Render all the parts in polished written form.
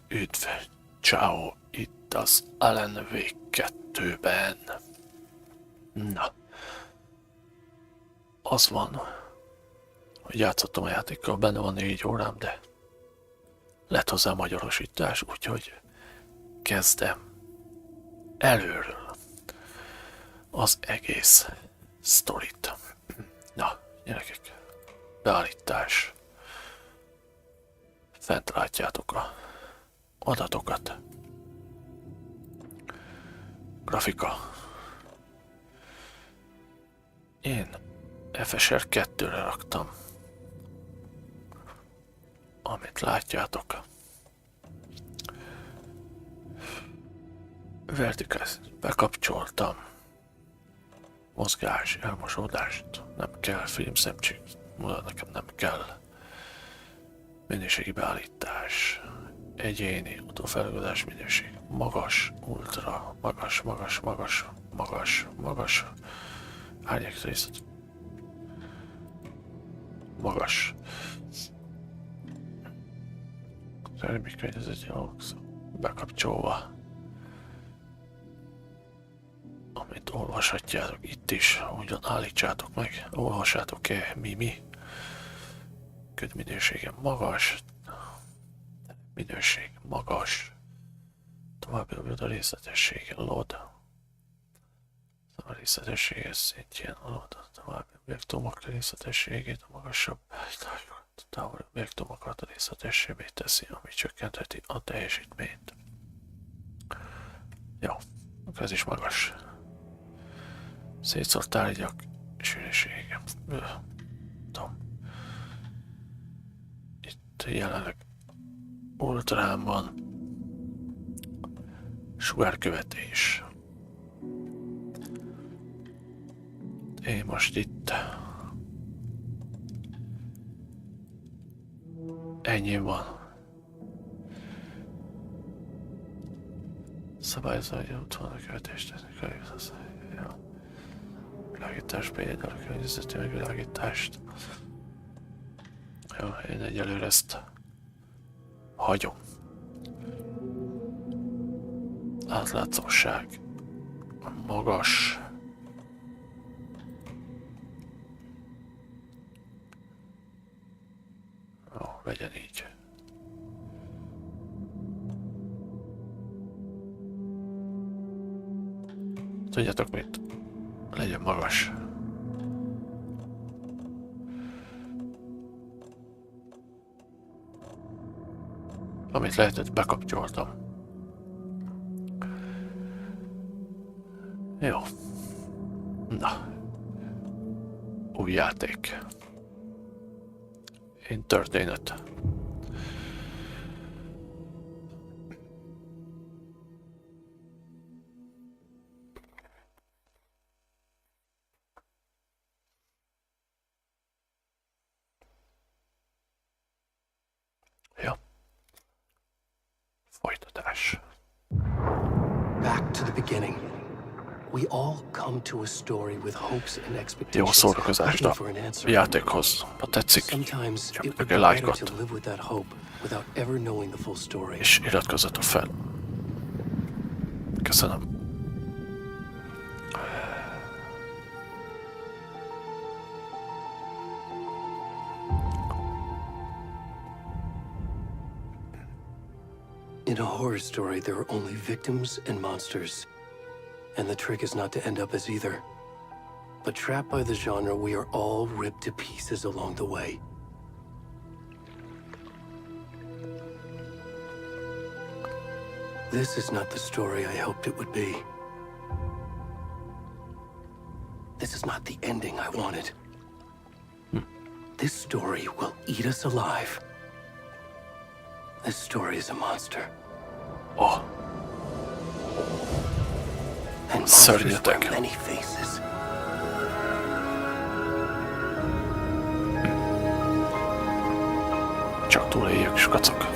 Üdv, ciao, itt az Alan Wake 2-ben. Na, az van, hogy játszottam a játékkal, benne van 4 órám, de lett hozzá magyarosítás, úgyhogy kezdem előről az egész sztorit. Na, gyerekek, beállítás. Fent látjátok a adatokat. Grafika. Én FSR 2-re raktam. Amit látjátok. Vertikális bekapcsoltam. Mozgás, elmosódást. Nem kell, filmszemcség. Nekem nem kell. Minőségi beállítás. Egyéni utófelhőzás minőség. Magas, ultra, magas, magas, magas, magas, magas. Árnyék részlet. Magas. Termék környezeti alapszó. Bekapcsolva. Amit olvashatjátok itt is, ugyan állítsátok meg. Olvassátok-e mi? Ködminősége magas. Minőség magas. További a részletessége LOD. A részletessége szintjén LOD. További objektumok részletességét a magasabb távoli objektumokat a részletessébbé teszi, ami csökkentheti a teljesítményt. Jó, ez is magas. Szétszórt tárgyak sűrűsége. Itt jelenleg ultrán van sugárkövetés. Én most itt ennyi van. Szabályzatot, ott van a követés technikai használja. Világítás, például a környezeti megvilágítást. Jó, én egyelőre ezt hagyom. Átlátszóság. Magas. Jó, legyen így. Tudjátok mit? Legyen magas. Amit lehetett, bekapcsoltam. Jó. Na. Új játék. Én történet. Ja. Folytatás. Back to the beginning. We all come to a story with hopes and Jó expectations, szórakozást looking a for an answer. játékhoz. Ha tetszik, Sometimes it would nyomjatok be egy better lájkot, to live with that hope without ever knowing the full story. és iratkozzatok fel. Köszönöm. In a horror story, there are only victims and monsters. And the trick is not to end up as either. But trapped by the genre, we are all ripped to pieces along the way. This is not the story I hoped it would be. This is not the ending I wanted. This story will eat us alive. This story is a monster. Oh, And monsters wear szörnyetek. many faces. Csak túléljük, skacok.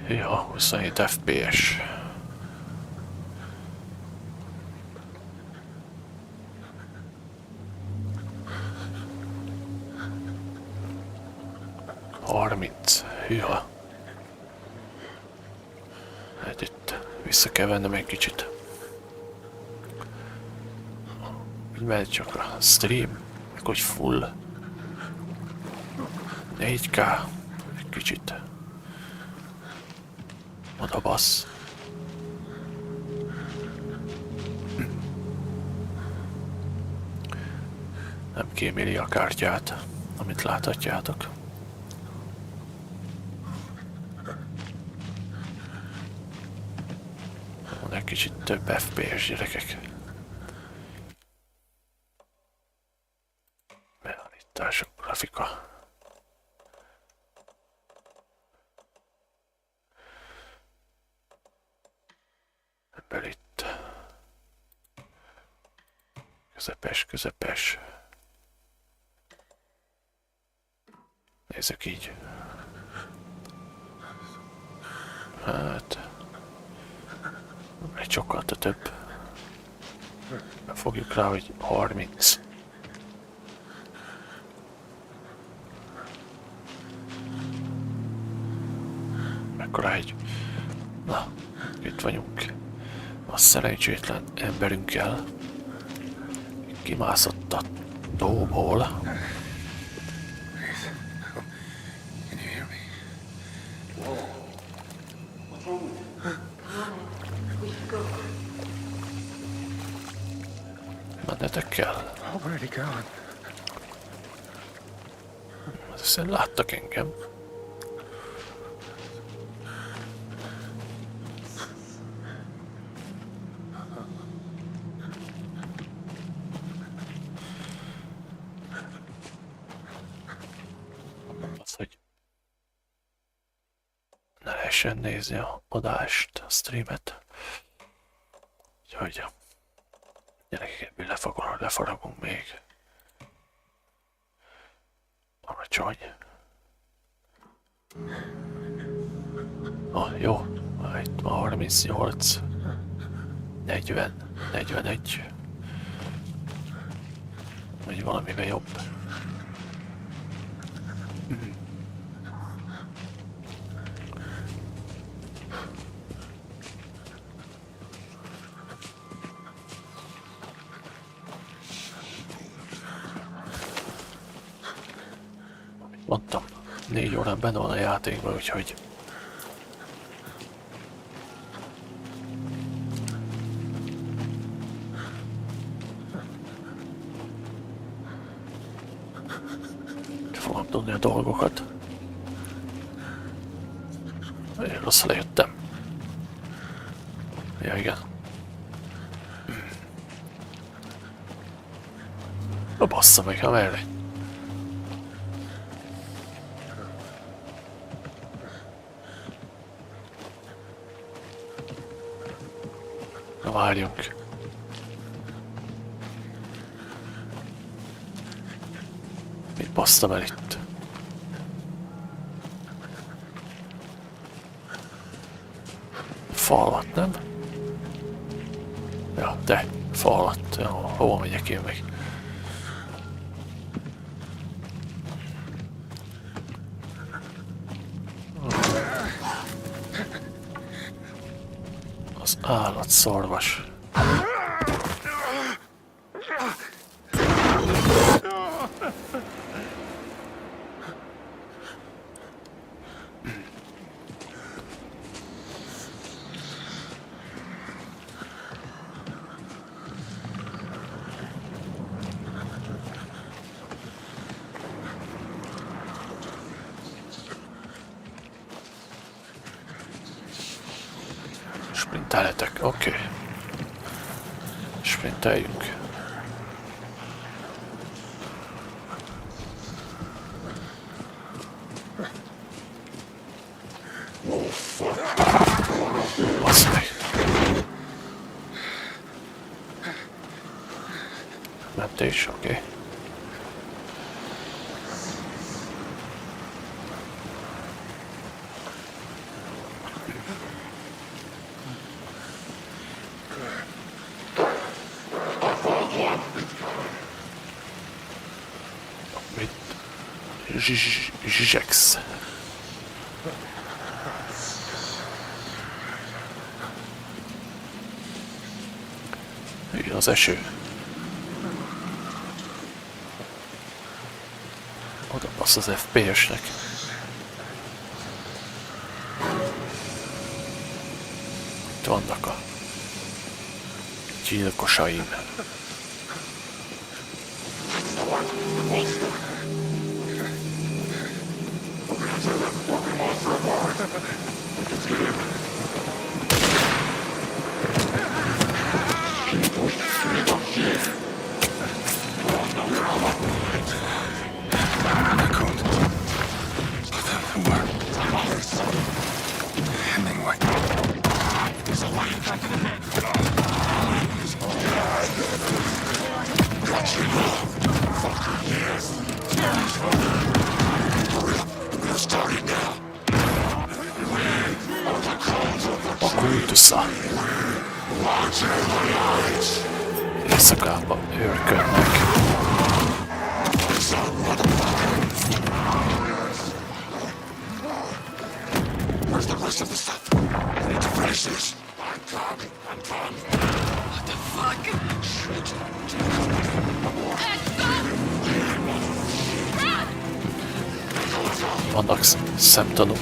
Ja, 27 FPS. Hűha. Hát itt vissza kell vennem egy kicsit. Úgy megy csak a stream, meg hogy full. 4K. Egy kicsit. Oda bassz. Nem kéméli a kártyát, amit láthatjátok. Van egy kicsit több FPS, gyerekek. Beállítások, grafika. Ebből itt. Közepes. Nézzük így. Hát... egy sokkal több. Fogjuk rá, hogy 30. Mekkora egy... Na, itt vagyunk. A szerencsétlen emberünkkel. Kimászott a tóból. Mennetek kell. Hiszen láttak engem. Az, hogy ne lehessen nézni a adást, a streamet. Úgyhogy gyerekek, ebből lefaragunk még. Alacsony. Jó. Itt ma 38. 40. 41. Vagy valamivel jobb. Mondtam, 4 órán benne van a játékban, úgyhogy... fogom tudni a dolgokat. Én rosszul lejöttem. Ja, igen. A bassza meg, ha merre. Na várjunk. Mit basztam el itt? Falat, nem? Ja, de falat. Ja, hova megyek én meg? Az állatszarvas. Sprinteljetek, oké. Sprinteljünk. Basz meg. Mentés, oké. Zsex. Jön az eső. Oda passz az FPS-nek. Itt vannak a gyilkosaim. A kultusza. Éjszakába őrködnek. Where's the rest of the stuff? I need to finish this. I'm done. What the fuck? Shit. Vannak szemtanúk.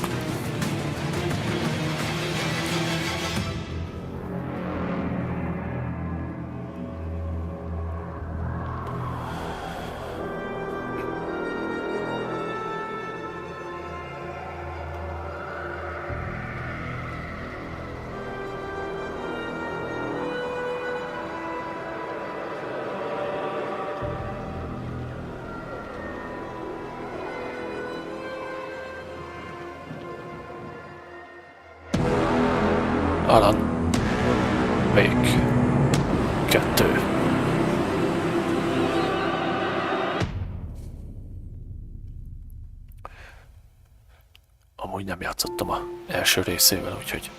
Alan. Még 2. Amúgy nem játszottam az első részével, úgyhogy...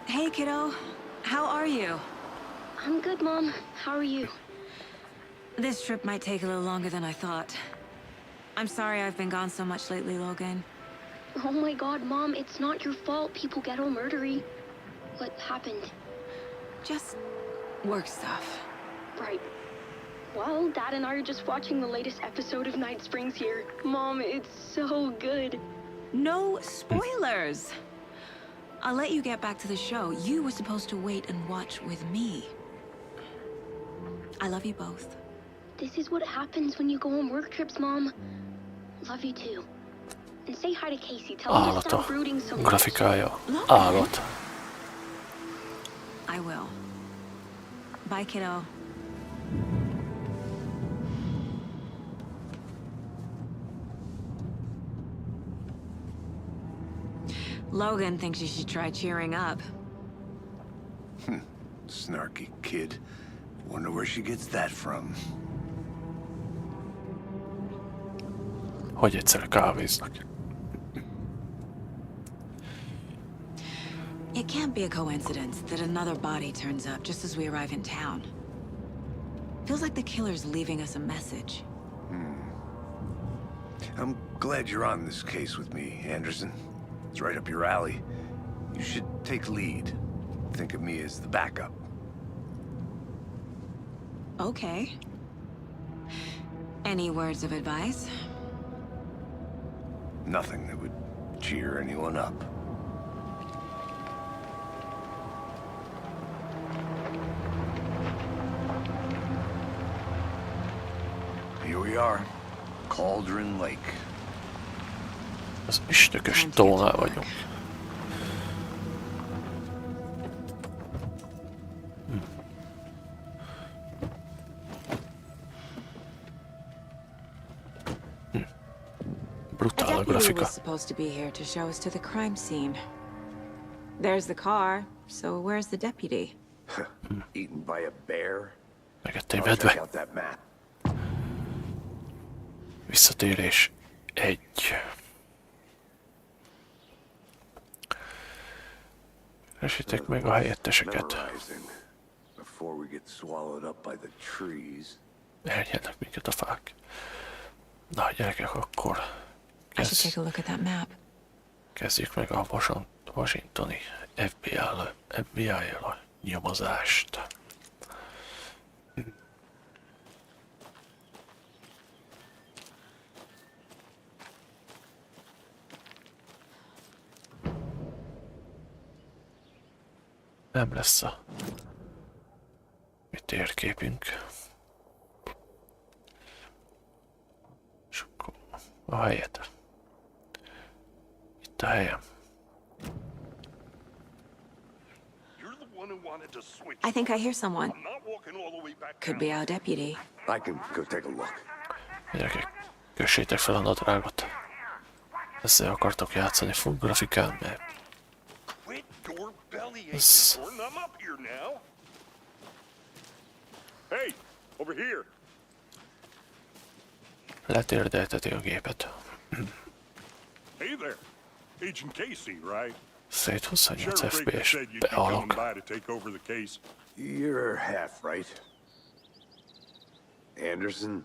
Hey kiddo, how are you? I'm good, Mom. How are you? This trip might take a little longer than I thought. I'm sorry I've been gone so much lately, Logan. Oh my god, Mom, it's not your fault people get all murdery. What happened? Just work stuff. Right. Well, Dad and I are just watching the latest episode of Night Springs here. Mom, it's so good. No spoilers! I'll let you get back to the show. You were supposed to wait and watch with me. I love you both. This is what happens when you go on work trips, Mom. Love you too. And say hi to Casey. Tell him to Állata. stop brooding so much. Grafikája. Állat. I will. Bye, kiddo. Logan thinks you should try cheering up. Snarky kid. Wonder where she gets that from. Hogy egyszerre kávéznak. It can't be a coincidence that another body turns up just as we arrive in town. Feels like the killer's leaving us a message. I'm glad you're on this case with me, Anderson. It's right up your alley. You should take lead. Think of me as the backup. Okay. Any words of advice? Nothing that would cheer anyone up. Here we are. Cauldron Lake. Az üstökös tónál vagyunk. Brutál a deputy grafika. was supposed to be here to show us to the crime scene. There's the car, so where's the deputy? Eaten by a bear? Megettél I'll check medve. out that map. Visszatérés 1. Keresítek meg a helyetteseket. Memorizing. A before we get swallowed up by the trees. Elnyelnek minket a fák. Na, gyerekek, akkor I should take a look at that map. kezdjük meg a washingtoni FBI-jal a nyomozást. Nem lesz a mi térképünk. És akkor a helyet. Itt a helyem. I think I hear someone. Could be our deputy. I can go take a look. Gyerekek, kössétek fel a nadrágot. Ezzel akartok játszani full grafikán, mert ez... Hey, over here. letérdelteti a gépet. Hey there. Agent Casey, right? 128 Sheriff Baker FPS, said you'd be coming behalok. by to take over the case. You're half right. Anderson?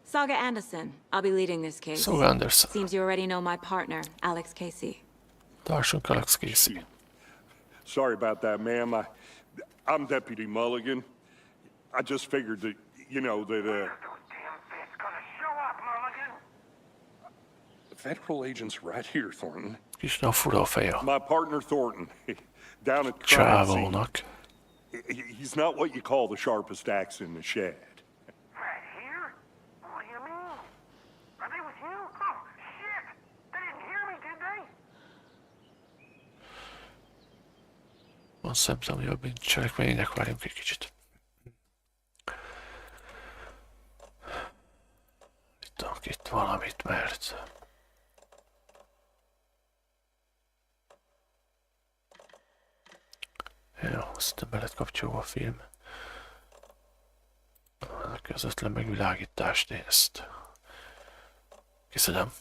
Saga Anderson. I'll be leading this case. So Anderson. Seems you already know my partner, Alex Casey. Társunk Alex Casey. Sorry about that, ma'am. I'm Deputy Mulligan. I just figured that, you know, that, The federal agent's right here, Thornton. Kis nagy fura a feje. My partner, Thornton, down at crime scene. Csávónak. He's not what you call the sharpest axe in the shed. Right here? What do you mean? Are they with you? Oh, shit! They didn't hear me, did they? Van szemtem jobb, mint cselekménynek, várjunk egy kicsit. Itt valamit, mert... Jó, aztán be lett kapcsolva a film. A közvetlen megvilágítást, én ezt kiszedem.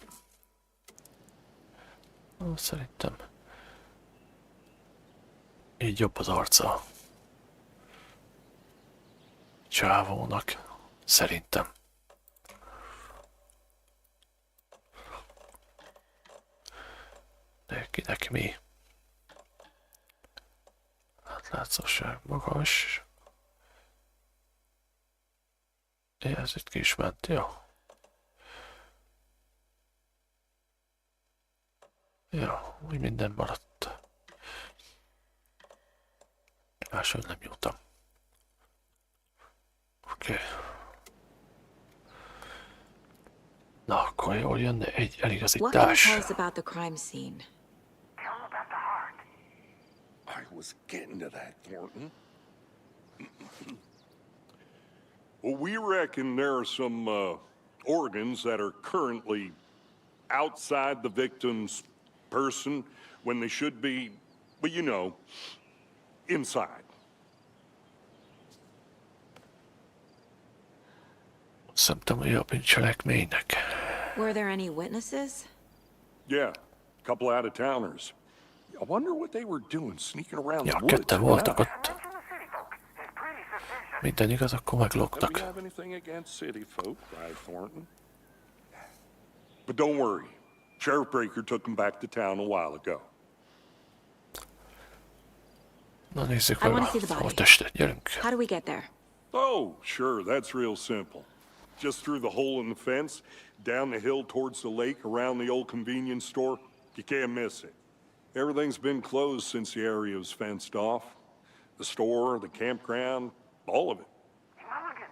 Szerintem így jobb az arca csávónak, szerintem. De kinek mi? Átlátszóság magas. Ez itt ki is ment, jó? Jó, úgy minden maradt. Máshogy nem jutam. Oké. Na, akkor jól jönne egy What can you eligazítás. tell us about the crime scene? Tell them about the heart. I was getting to that, Thornton. Well, we reckon there are some organs that are currently outside the victim's person when they should be, well, you know, inside. Szerintem a jobb, mint cselekménynek. Were there any witnesses? Yeah, a couple out-of-towners. I wonder what they were doing sneaking around Ja, the woods. ketten voltak ott. Mention the city folk. It's pretty suspicious. Minden igaz, akkor Do you meglógtak. have anything against city folk, right, Thornton? But don't worry. Sheriff Baker took them back to town a while ago. Na nézzük I meg wanna see the a body. testet, gyerünk. How do we get there? Oh, sure, that's real simple. Just through the hole in the fence, down the hill towards the lake, around the old convenience store. You can't miss it. Everything's been closed since the area was fenced off. The store, the campground, all of it. Hey, Mulligan,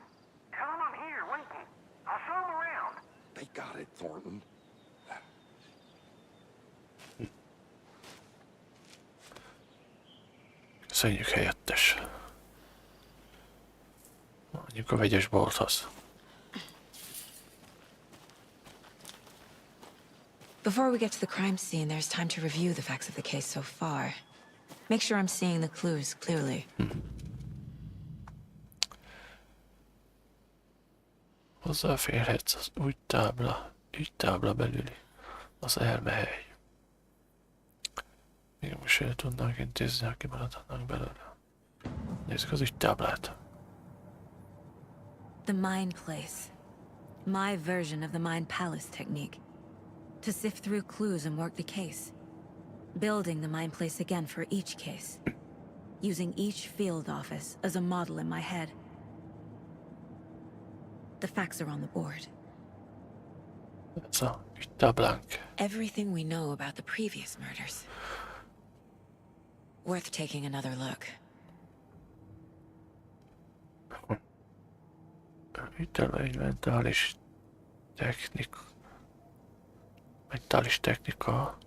tell them I'm here, waiting. I'll show them around. They got it, Thornton. Köszönjük, helyettes. Mondjuk a vegyes bolthoz. Before we get to the crime scene, there's time to review the facts of the case so far. Make sure I'm seeing the clues clearly. Hozzáférhetsz az ügytábla belüli az elmehely. még most el tudnánk intézni, aki maradhatnak belőle. Nézzük az ügytáblát. The Mind Place. My version of the Mind Palace technique. To sift through clues and work the case. Building the Mind Place again for each case. Using each field office as a model in my head. The facts are on the board. Ez a ügytáblánk. Everything we know about the previous murders. Worth taking another look. Ügytábla egy mentális technika,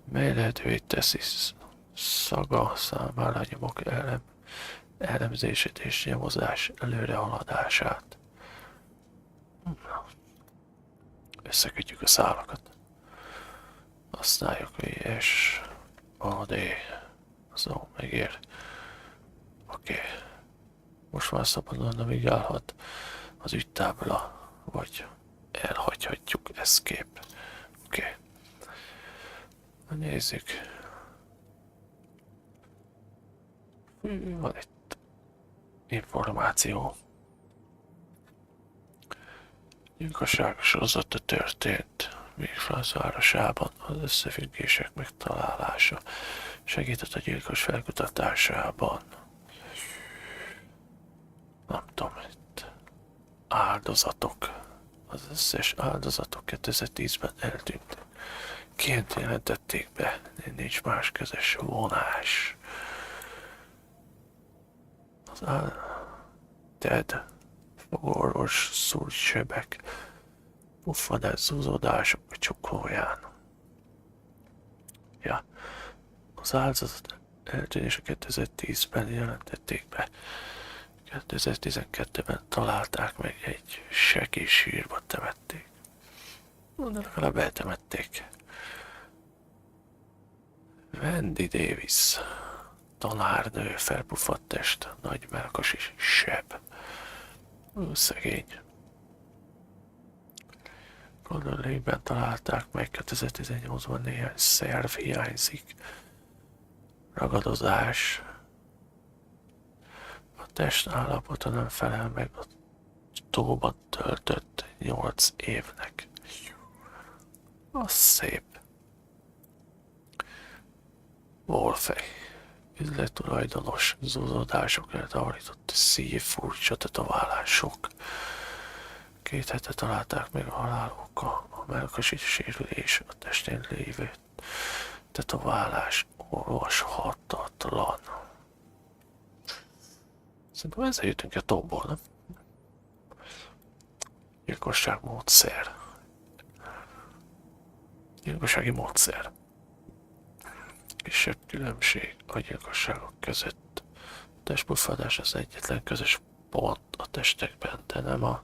mely lehetővé teszi szaga számára nyomok elemzését és nyomozás előrehaladását. Összekötjük a szálakat. Használjuk VS, AD, azon megér. Oké. Most már szabadon navigálhat az ügytábla, vagy elhagyhatjuk escape. Oké. Nézzük. Van itt információ. Gyilkosság sorozata történt Francia városában, az összefüggések megtalálása segített a gyilkos felkutatásában. Nem tudom, itt áldozatok. Az összes áldozatok 2010-ben eltűntek. Ként jelentették be, nincs más közös vonás. Az Ted, fogorvos, szúrt sebek, puffadás, zúzódások a csuklóján. Ja, az áldozat eltűnése 2010-ben jelentették be. 2012-ben találták meg, egy sekély sírba temették. De legalább eltemették. Wendy Davis, tanárnő, felpuffadt test, nagy melkas és seb. Szegény. Golden Lake-ben találták meg, 2018-ban néhány szerv hiányzik. Ragadozás. A test állapota nem felel meg a tóban töltött 8 évnek. Az szép. Wolfej. Üzlettulajdonos, zúzódásokra tanított szív, furcsa tetoválások. 2 hete találták meg a halál oka, a melkasi sérülés, a testén lévő tetoválás olvashatatlan. Szerintem ezzel jutunk a topból, nem? Gyilkosság módszer. Gyilkossági módszer. Kisebb különbség a gyilkosságok között. A testpuffadás az egyetlen közös pont a testekben, de nem a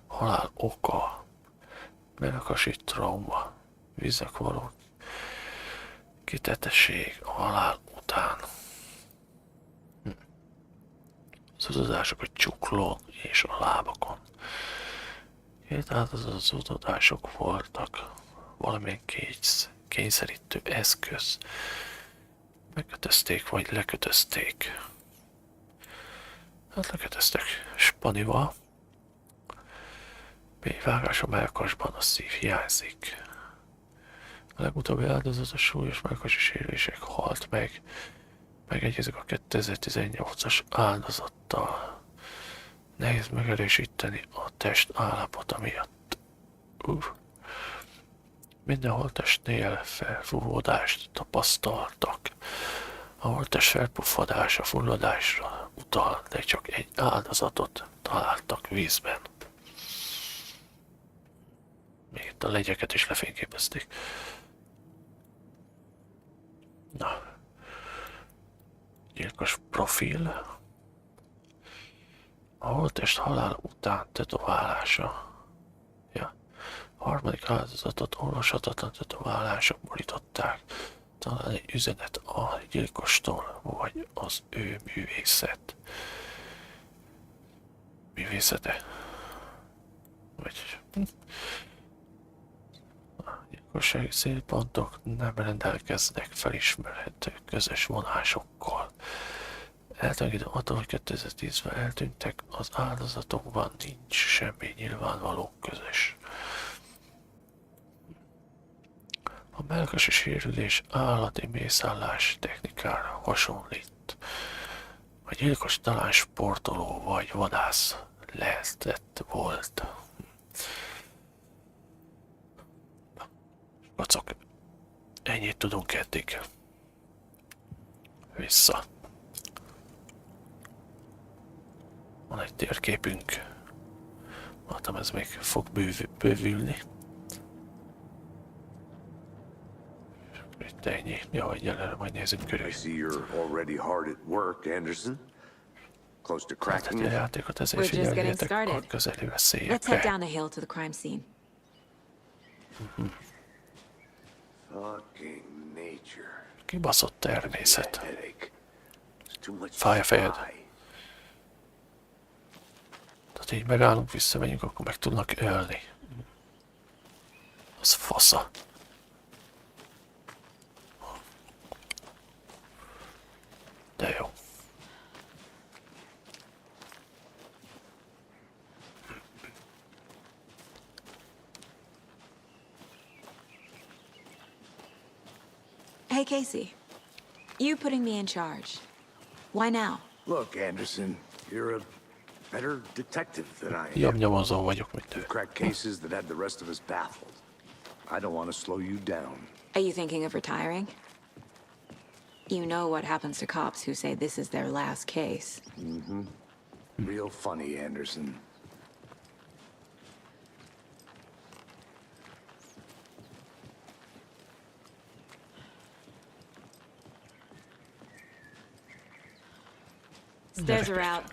halál oka. Melkasi trauma, víznek való kitettesség a halál után. Zúzódások a csuklón és a lábakon. 2 áldozat zúzódások voltak, valamilyen kényszerítő eszköz. Megkötözték vagy lekötözték. Hát lekötöztek spanival. Vágás a melkasban, a szív hiányzik. A legutóbbi áldozat a súlyos melkasi sérülések halt meg. Megegyezik a 2018-as áldozattal. Nehéz megerősíteni a test állapota miatt. Mindenhol testnél felfúvódást tapasztaltak. A holttest felpuffadása, fulladásra utal, de csak egy áldozatot találtak vízben. Még itt a legyeket is lefényképezték. Na. Gyilkos profil. A holttest halál után tetoválása. Ja. A harmadik áldozatot olvashatatlan tetoválások borították. Talán egy üzenet a gyilkostól, vagy az ő művészete. Vagy... gyilkossági célpontok nem rendelkeznek felismerhető közös vonásokkal. Eltengedő attól, hogy 2010-ben eltűntek, az áldozatokban nincs semmi nyilvánvaló közös. A mellkasi sérülés állati mészállás technikára hasonlít. A gyilkos talán sportoló vagy vadász lehetett volt. Kacok, ennyit tudunk eddig. Vissza. Van egy térképünk. Látom, ez még fog bővülni. Itt ennyi. Jó, egyelőre majd nézzünk körül. I see you're already hard at work, Anderson. Close to Tehát cracking a it. játékot ezért We're just getting figyeljetek a started. közeli Let's head veszélyekre. down the hill to the crime scene. Fucking nature. Kibaszott természet. Headache. There's too much Fáj a fejed. sky. Tehát így megállunk, visszamegyünk, akkor meg tudnak ölni. Az fasza. De jó. Hey, Casey. You putting me in charge. Why now? Look, Anderson, you're a better detective than I am. Jobb nyomozó vagyok, mint ő. You've cracked cases that had the rest of us baffled. I don't want to slow you down. Are you thinking of retiring? You know what happens to cops who say this is their last case. Real funny, Anderson. Stairs are out.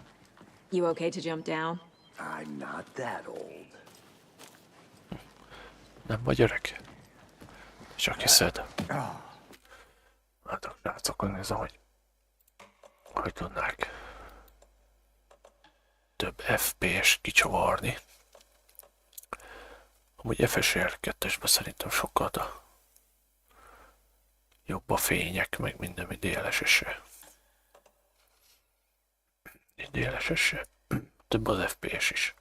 You okay to jump down? I'm not that old. Nem vagy öreg. Csak hiszed. Hát a srácokon nézem, hogy tudnák több FPS kicsavarni. Amúgy FSR 2-esben szerintem sokkal jobb a fények, meg minden, mint DLSS-e. És DLSS-e több az FPS is.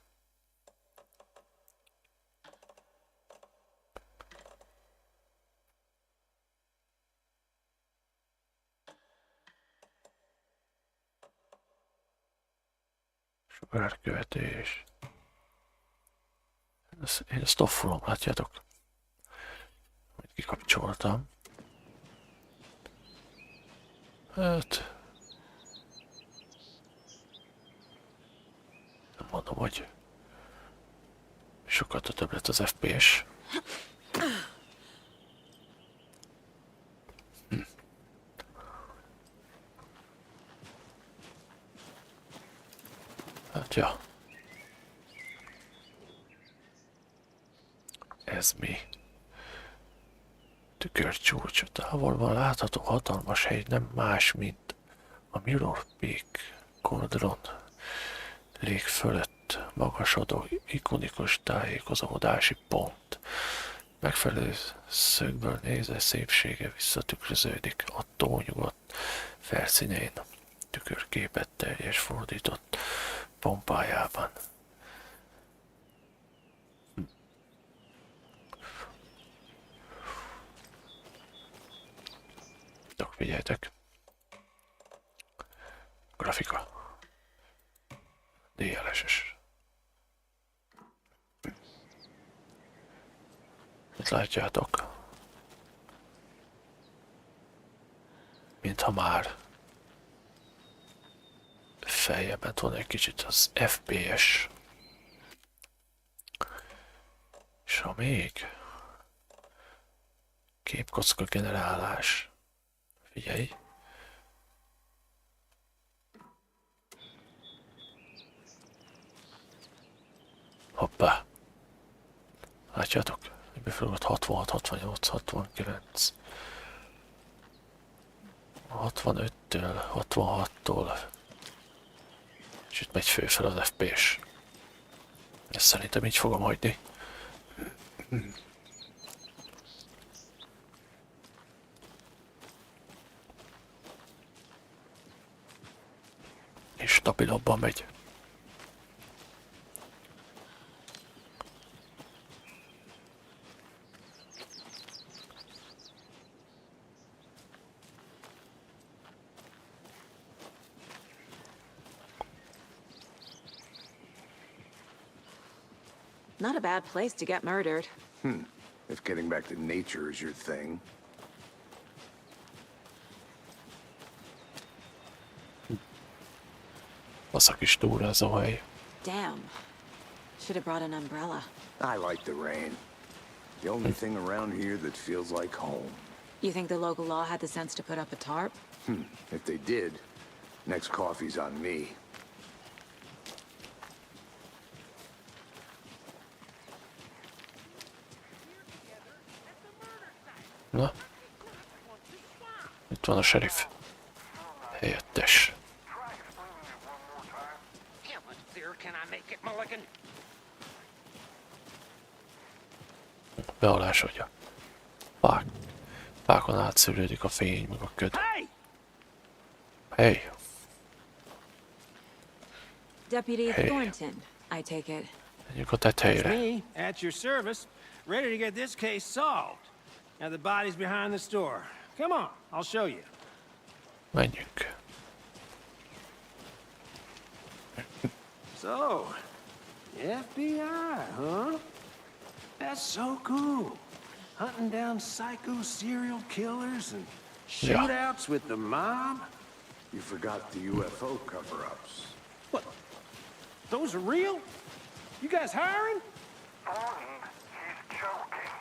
Sugárkövetés. Én ezt offolom, látjátok? Hogy kikapcsoltam. Hát... nem mondom, hogy sokkal több lett az FPS. Hát ja. Ez mi? Tükörcsúcs, a távolban látható hatalmas hely nem más, mint a Mirror Peak Cauldron lég fölött magasodó ikonikus tájékozódási pont. Megfelelő szögből nézve szépsége visszatükröződik a tónyugodt felszínén, tükörképet teljes fordított pompájában. Csak figyeljetek. Grafika. DLSS. Itt látjátok. Mintha már feljebb ment volna egy kicsit az FPS. És ha még képkocka generálás. Figyelj. Hoppá. Látjátok? Befölött 66, 68, 69. 65-től, 66-tól. És itt megy főfel az FPS. Ezt szerintem így fogom hagyni. stabilabban megy. Not a bad place to get murdered. If getting back to nature is your thing. Az a kis túrázó hely. Damn. Should have brought an umbrella. I like the rain. The only thing around here that feels like home. You think the local law had the sense to put up a tarp? If they did, next coffee's on me. Na? Itt van a sheriff. Helyettes. How much clearer can I make it, Mulligan? Bealásodja. Fákon átszűrődik a fény, meg a köd. Hey! Hey! Deputy Hey. Thornton, I take it. Menjünk a tetejére. Me, at your service, ready to get this case solved. Now the body's behind the store. Come on, I'll show you. Menjünk. So, FBI, huh? That's so cool. Hunting down psycho serial killers and Yeah. shootouts with the mob. You forgot the UFO cover-ups. What? Those are real? You guys hiring? Thornton, he's joking.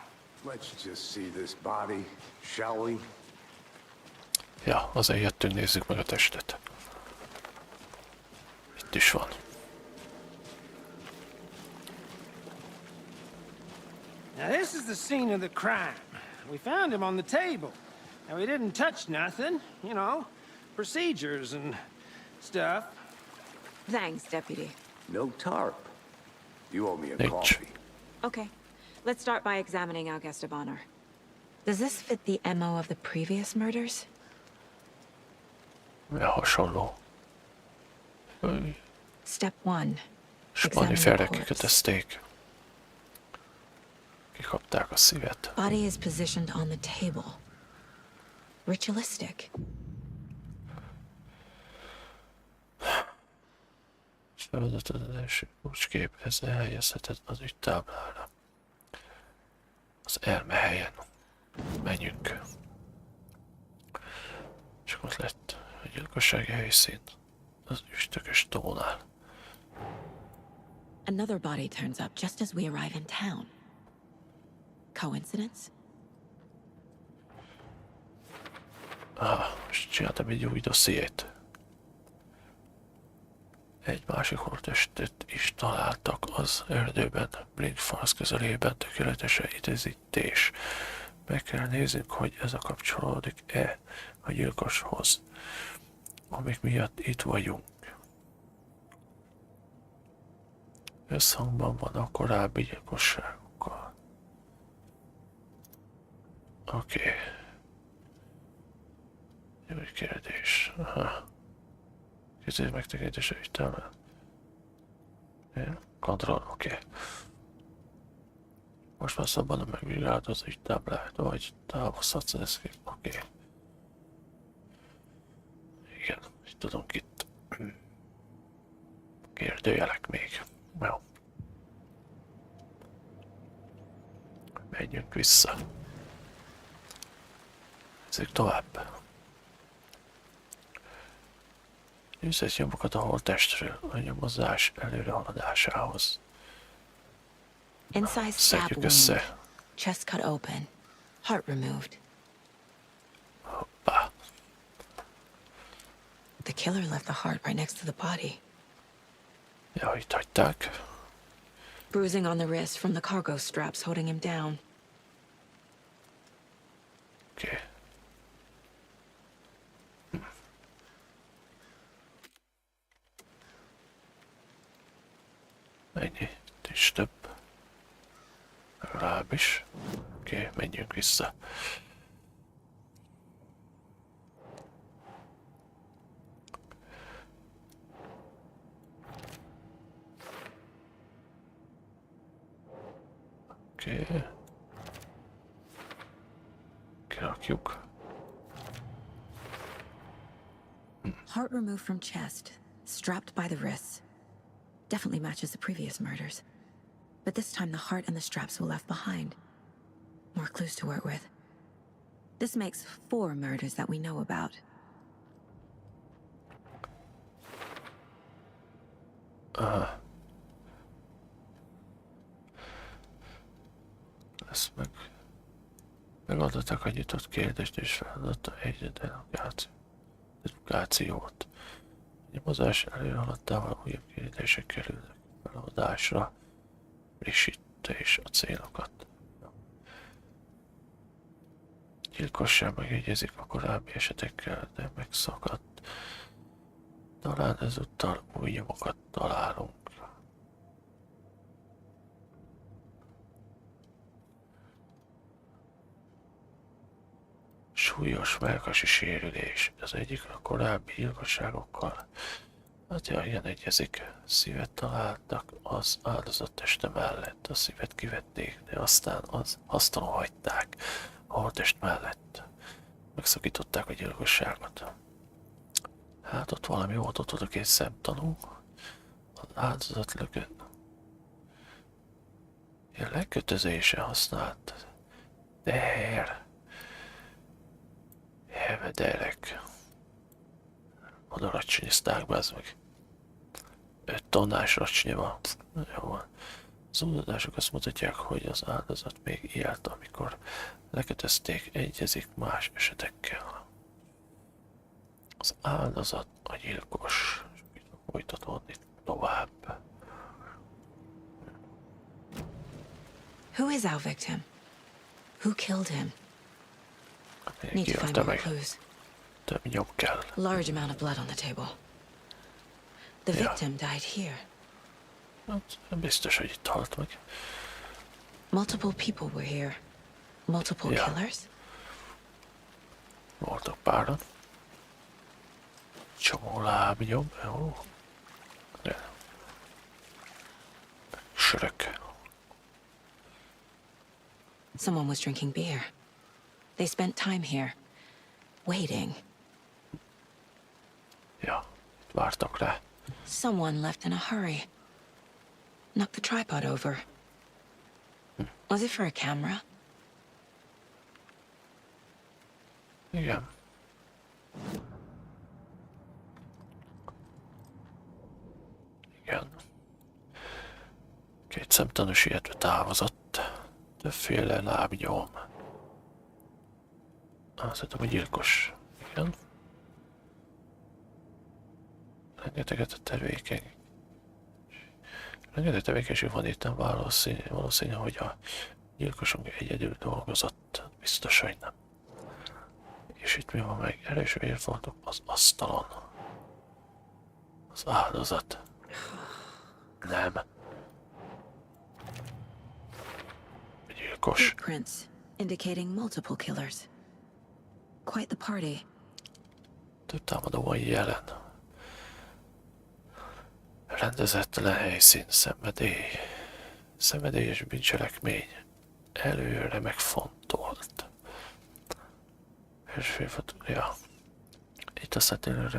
Let's just see this body, shall we? Ja, azért jöttünk, nézzük meg a testet. Itt is van. Now this is the scene of the crime. We found him on the table. Now we didn't touch nothing, you know, procedures and stuff. Thanks, Deputy. No tarp. You owe me a Nincs. coffee. Okay, let's start by examining our guest of honor. Does this fit the MO of the previous murders? Ja, hasonló. Step 1. Spani Examine the felre corpse. kikötözték. Kikapták a szívet. Body is positioned on the table. Ritualistic. Feladatod az első kulcskép, ezzel helyezheted az ügytáblára. Az elme helyen. Menjünk. Csak ott lett a gyilkossági helyszín. Az üstökös tónál. Another body turns up just as we arrive in town. Coincidence? Most csináltam egy új dossziét. Egy másik holttestet is találtak az erdőben, Blinkfalls közelében, tökéletesen időzítés. Meg kell néznünk, hogy ez a kapcsolódik-e a gyilkoshoz, amik miatt itt vagyunk. Összhangban van a korábbi gyilkosságokkal. Oké. Jó kérdés. Aha. Készítés megtekintése ügytáblán. Kontroll, oké. Most már szabadon megvizsgálod az ügytáblát, vagy távozhatsz ezt ki. Oké. Igen, így tudunk itt. Kérdőjelek még. Jó. Menjünk vissza. Nézzük tovább. Nézzük nyomokat a holttestről a nyomozás előrehaladásához. Inside stab Szedjük wound. össze. Chest cut open. Heart removed. Hoppá. The killer left the heart right next to the body. Ja, itt hagyták. Bruising on the wrist from the cargo straps holding him down. Oké. Ennyi. Itt is több. Legalábbis. Oké, menjünk vissza. Oké. Kirakjuk. Heart removed from chest, strapped by the wrists. Definitely matches the previous murders. But this time the heart and the straps were left behind. More clues to work with. This makes 4 murders that we know about. Ezt megoldották a nyitott kérdést és feladata egy dedukációt. A nyomozás előhaladtával újabb kérdések kerülnek feladásra, frissítés a célokat. Gyilkosság megjegyezik a korábbi esetekkel, de megszakadt. Talán ezúttal új nyomokat találunk. Súlyos mellkasi sérülés. Az egyik a korábbi gyilkosságokkal. Hát ja, igen, egyezik. Szívet találtak az áldozat teste mellett. A szívet kivették, de aztán az asztalon hagyták a holttest mellett. Megszakították a gyilkosságot. Hát ott valami volt, ott a 2 szemtanú. Az áldozat lökött. A lekötözése használt. Teher. Hevedelek. Oda racsonyizták, bazd meg. 5 tonnás racsnyi van. Jó van. Az utatások azt mutatják, hogy az áldozat még élt, amikor lekötözték, egyezik más esetekkel. Az áldozat a gyilkos. Folytatódni tovább. Who is our victim? Who killed him? Need to find more clues. Több nyom kell. Large amount of blood on the table. The victim died here. Hát, biztos, hogy itt halt meg. Multiple people were here. Multiple killers? Voltak páran. Csomó lábnyom. Jó. Sörök. Someone was drinking beer. They spent time here, waiting. Ja, vártak rá. Someone left in a hurry. Knocked the tripod over. Was it for a camera? Igen. Igen. 2 szemtanú sietve távozott. Többféle lábnyom. Azt hiszem, hogy gyilkos. Igen. Rengeteg tevékenység van itt, nem valószínű, hogy a gyilkosunk egyedül dolgozott. Biztos, hogy nem. És itt mi van meg? Erős vérfoltok az asztalon. Az áldozat. Nem. Gyilkos. Footprints indicating multiple killers. Quite the party. Több támadó van jelen. Rendezetlen helyszín, szenvedélyes bűncselekmény. Előre megfontolt. Ja. Itt aztán tényleg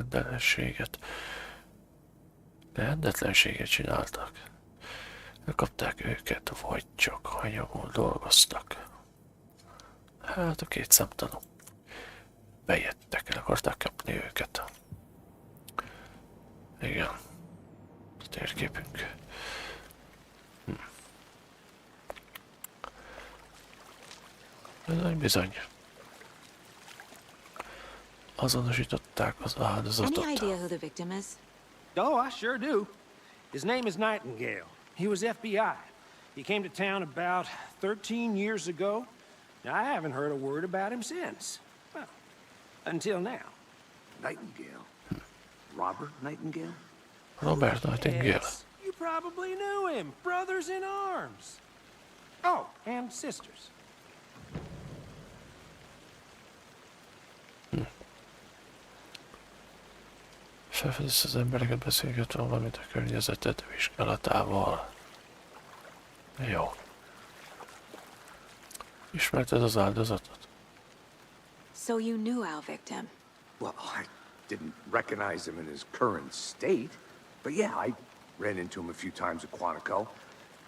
rendetlenséget csináltak. Elkapták őket, vagy csak hanyagul dolgoztak. Hát a 2 szemtanú. Bejöttek, el akarták kapni őket. Igen. A térképünk. Bizony. Azonosították az áldozatot. Any idea who the victim is? Oh, I sure do. His name is Nightingale. He was FBI. He came to town about 13 years ago. Now, I haven't heard a word about him since. Well, until now. Nightingale? Robert Nightingale? Robert Nightingale. Yes, you probably knew him. Brothers in arms. Oh, and sisters. Felfedezte az embereket beszélgetve, valamint a környezetet vizsgálatával. Jó. Ismerted az áldozatot? So you knew our victim? Well, I didn't recognize him in his current state, but yeah, I ran into him a few times at Quantico.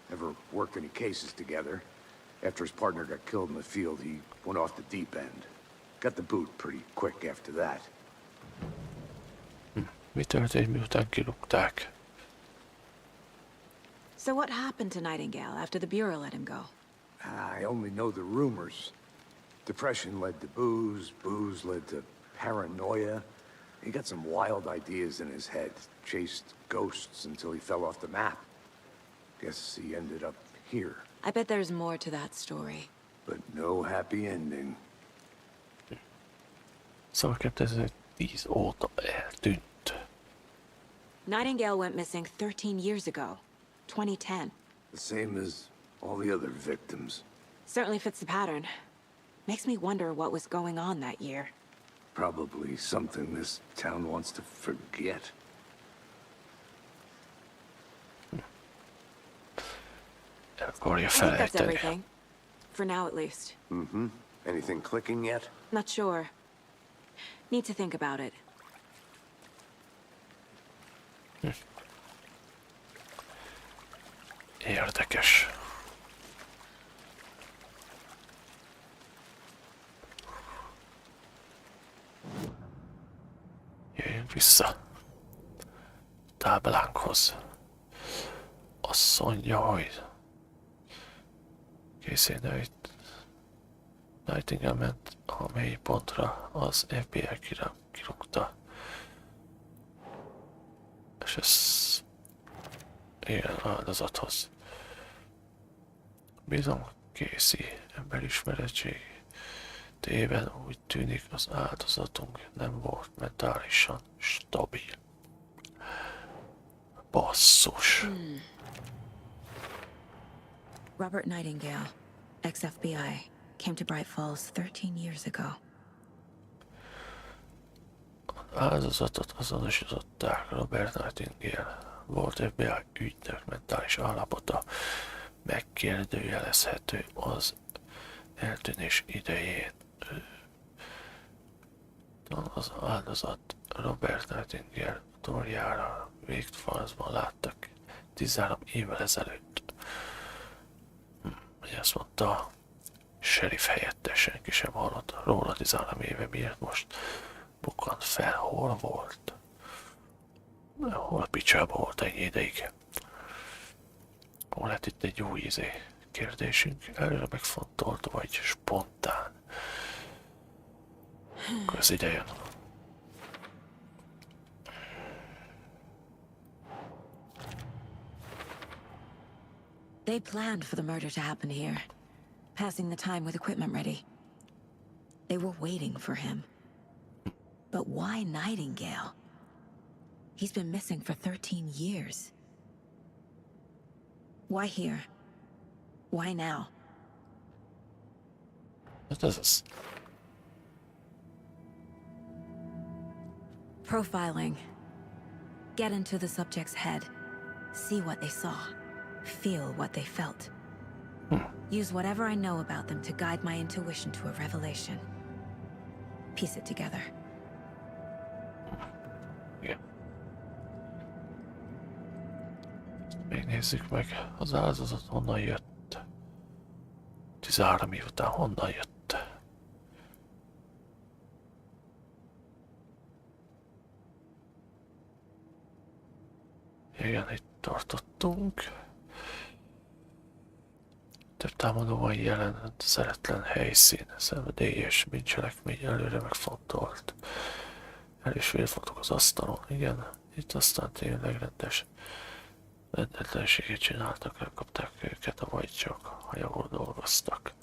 Never worked any cases together. After his partner got killed in the field, he went off the deep end. Got the boot pretty quick after that. Mi történt, miután kirúgták? So what happened to Nightingale after the Bureau let him go? I only know the rumors. Depression led to booze, booze led to paranoia. He got some wild ideas in his head, chased ghosts until he fell off the map. Guess he ended up here. I bet there's more to that story. But no happy ending. Szavakért 2010 óta eltűnt. Nightingale went missing 13 years ago, 2010. The same as all the other victims. Certainly fits the pattern. Makes me wonder what was going on that year. Probably something this town wants to forget. El akarja I think that's felejteni. everything. For now, at least. Mm-hmm. Anything clicking yet? Not sure. Need to think about it. Érdekes. Jöjjünk vissza táblánkhoz. Azt mondja, hogy készítő itt Nightingale ment a mély pontra, az FBI kirúgta. És ez ilyen áldozathoz. Bizony, Casey emberismerettség tében úgy tűnik, az áldozatunk nem volt mentálisan stabil. Basszus. Robert Nightingale, ex-FBI, came to Bright Falls 13 years ago. Áldozatot azonosították. Robert Nightingale volt FBI ügynök mentális állapota megkérdőjelezhető az eltűnés idején. Az áldozat Robert Nightingale utoljára Végfalsban láttak 13 évvel ezelőtt. Azt mondta, sheriff helyettes, senki sem hallott róla 13 éve, miért most bukkant fel, hol volt? Hol a picsában volt ennyi ideig? Hol lett itt egy új kérdésünk? Előre megfontolt, vagy spontán? Akkor az ide jön. They planned for the murder to happen here, passing the time with equipment ready. They were waiting for him. But why Nightingale? He's been missing for 13 years. Why here? Why now? What is this? Profiling. Get into the subject's head. See what they saw. Feel what they felt. Use whatever I know about them to guide my intuition to a revelation. Piece it together. Igen. Még nézzük meg, az áldozat honnan jött. 13 év után honnan jött. Igen, itt tartottunk. Több támadó van jelen, szeretlen helyszín, szenvedélyes, bűncselekmény, előre megfontolt. El és vérfotók az asztalon, igen. Itt aztán tényleg rendetlenséget csináltak, elkapták őket, vagy csak hajahol dolgoztak.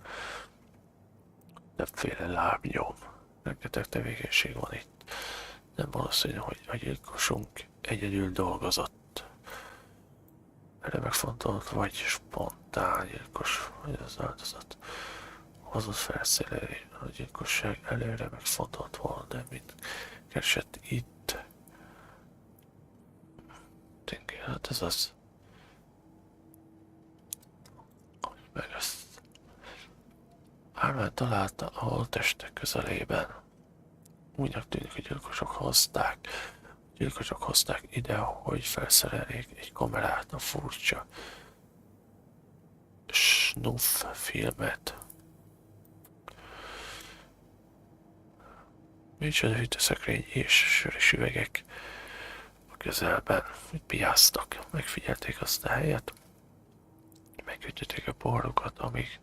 Többféle lábnyom, rengeteg tevékenység van itt. Nem valószínű, hogy a gyilkosunk egyedül dolgozott. Erre megfontolt, vagy spontán gyilkos, vagy az áldozat hozott felszélelé. A gyilkosság előre megfontolt volna, de mint keresett itt. Tényleg, hát ez az. Meg ezt Álmát találta a holttestek közelében. Úgynak tűnik, hogy gyilkosok hozták ide, hogy felszereljék egy kamerát, a furcsa snuff filmet. Micsoda hűtőszekrény és sörös üvegek a közelben, hogy piáztak. Megfigyelték azt a helyet, megütötték a poharokat, amíg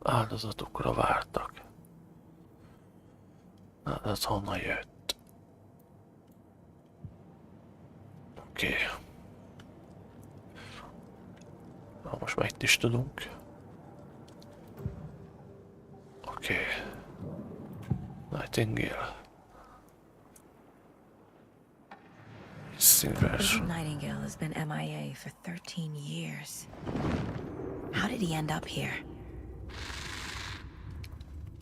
áldozatokra vártak. Az honnan jött? Oké. Na, most már itt is tudunk. Oké. Nightingale. Singers. Nightingale has been MIA for 13 years. How did he end up here?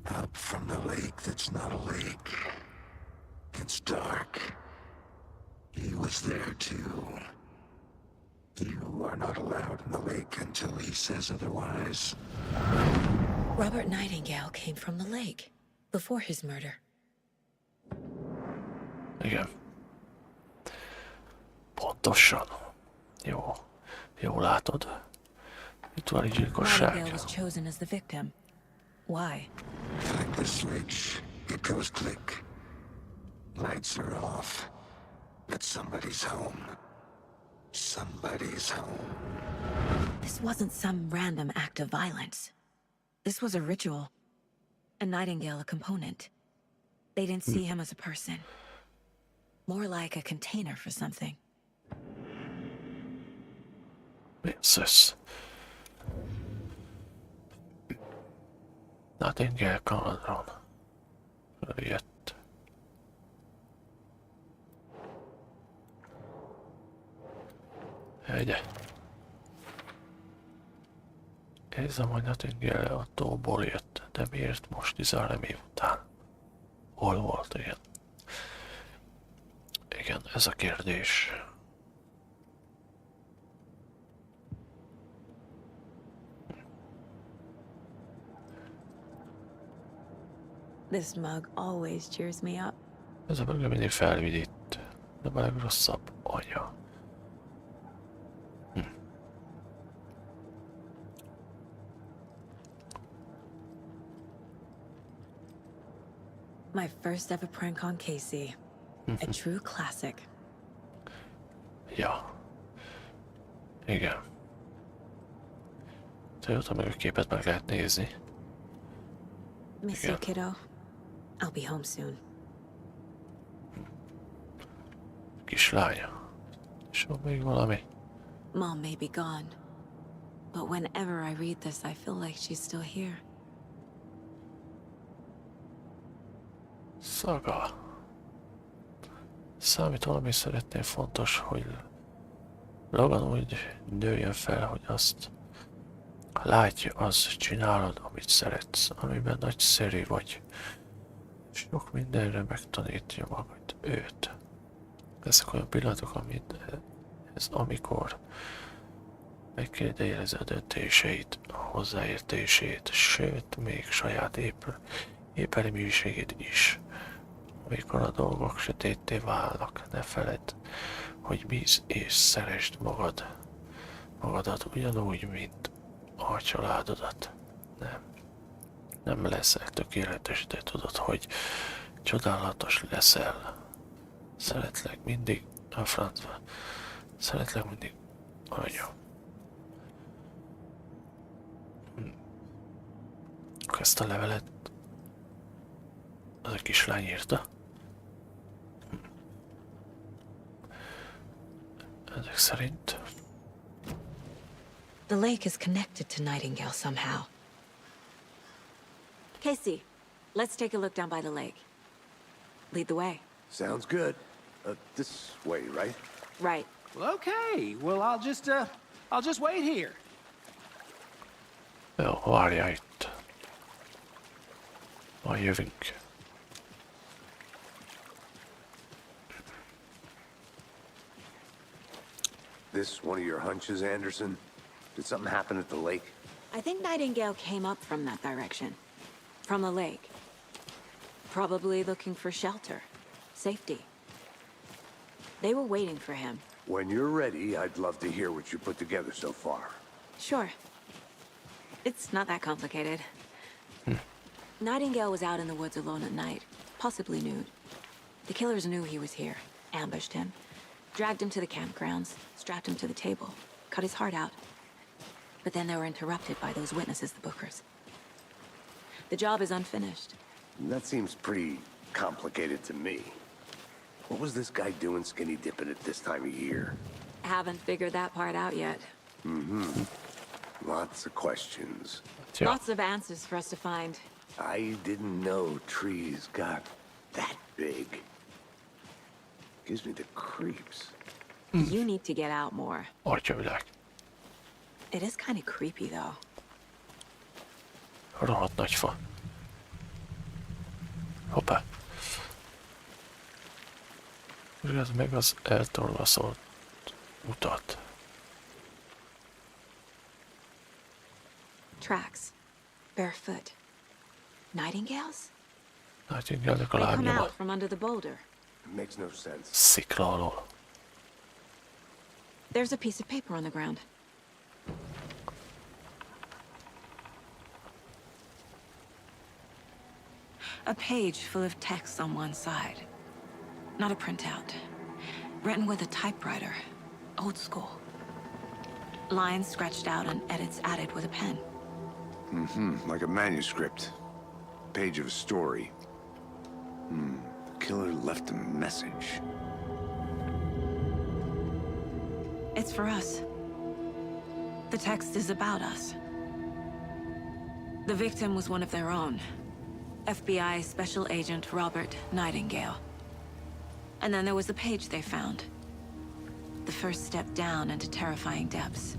Up from the lake that's not a lake. It's dark. He was there too. You are not allowed in the lake until he says otherwise. Robert Nightingale came from the lake before his murder. Igen. Pontosan. Jó. Jó látod. Rituális gyilkosság. Nightingale was chosen as the victim. Why? Like the switch, it goes click. Lights are off. But somebody's home. Somebody's home. This wasn't some random act of violence. This was a ritual. And Nightingale a component. They didn't see him as a person. More like a container for something. Yes. Nightingale Kanadron. Jött. Hegye. Érzem, hogy Nightingale a tóból jött, de miért most 13 év után? Hol volt, igen? Igen, ez a kérdés. This mug always cheers me up. Ez a mögő mindig felvidít, de a legrosszabb anya. My first ever prank on Casey. A true classic. Ja. Igen. Toyota meg a képet meg lehet nézni. Miss you, kiddo. I'll be home soon. Kislánya. És van még valami? Mom may be gone, but whenever I read this, I feel like she's still here. Szaga. Számít valami szeretnél fontos, hogy Logan úgy nőjön fel, hogy azt látja, azt csinálod, amit szeretsz, amiben nagyszerű vagy. Sok mindenre megtanítja magad őt. Ezek olyan pillanatok, amikor megkérdőjelezi a döntéseit, a hozzáértését, sőt, még saját épeli műségét is. Amikor a dolgok sötétté válnak, ne feledd, hogy bízz és szeresd magadat ugyanúgy, mint a családodat. Nem leszel tökéletes, de tudod, hogy csodálatos leszel. Szeretlek mindig, a francba. Szeretlek mindig, anya. Ezt a levelet az a kislány írta. Ezek szerint. The lake is connected to Nightingale somehow. Casey, let's take a look down by the lake. Lead the way. Sounds good. This way, right? Right. Well, okay. Well, I'll just wait here. Jó, várjál itt. Majd jövünk. This one of your hunches, Anderson? Did something happen at the lake? I think Nightingale came up from that direction. From the lake. Probably looking for shelter. Safety. They were waiting for him. When you're ready, I'd love to hear what you put together so far. Sure. It's not that complicated. Nightingale was out in the woods alone at night, possibly nude. The killers knew he was here, ambushed him, dragged him to the campgrounds, strapped him to the table, cut his heart out. But then they were interrupted by those witnesses, the Bookers. The job is unfinished. That seems pretty complicated to me. What was this guy doing skinny dipping at this time of year? Haven't figured that part out yet. Lots of questions. Ja. Lots of answers for us to find. I didn't know trees got that big. Gives me the creeps. You need to get out more. Atyavilág. It is kind of creepy, though. Rohadt nagy fa. Hoppá. Rögzd meg az eltorlaszolt utat. Tracks. Barefoot. Nightingales? Nightingale-nek a They come lábnyoma. out from under the boulder. It makes no sense. Szikla alól. There's a piece of paper on the ground. A page full of text on one side. Not a printout. Written with a typewriter. Old school. Lines scratched out and edits added with a pen. Like a manuscript. Page of a story. The killer left a message. It's for us. The text is about us. The victim was one of their own. FBI Special Agent Robert Nightingale. And then there was the page they found. The first step down into terrifying depths.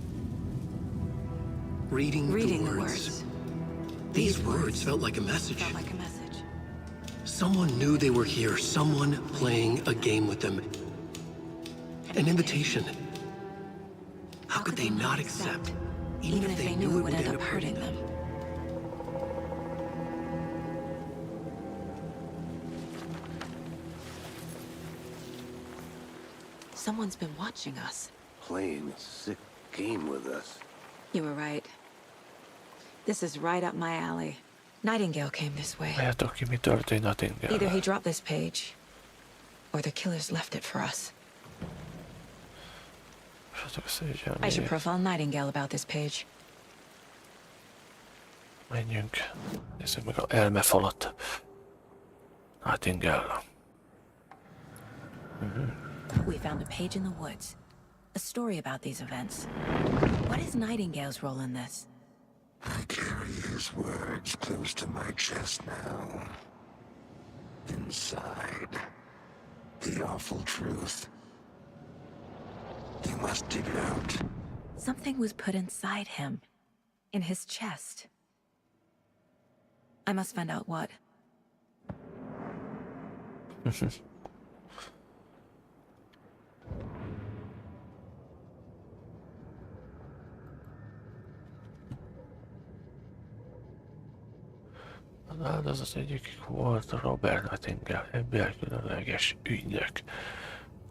Reading Reading the the words. words. These words felt like a message. Felt like a message. Someone knew they were here. Someone playing a game with them. An invitation. How could they not accept? Even if they knew it would end up hurting them. Someone's been watching us. Playing a sick game with us. You were right. This is right up my alley. Nightingale came this way. Látjátok ki, mi történt Either he Nightingale-vel. dropped this page, or the killers left it for us. I should profile Nightingale about this page. Menjünk. Nézzük meg a elmefalat. Nightingale. We found a page in the woods. A story about these events. What is Nightingale's role in this? I carry his words close to my chest now. Inside, the awful truth. You must dig it out. Something was put inside him. In his chest. I must find out what. Az áldozat egyikük volt a Robert Nightingale, FBI különleges ügynök.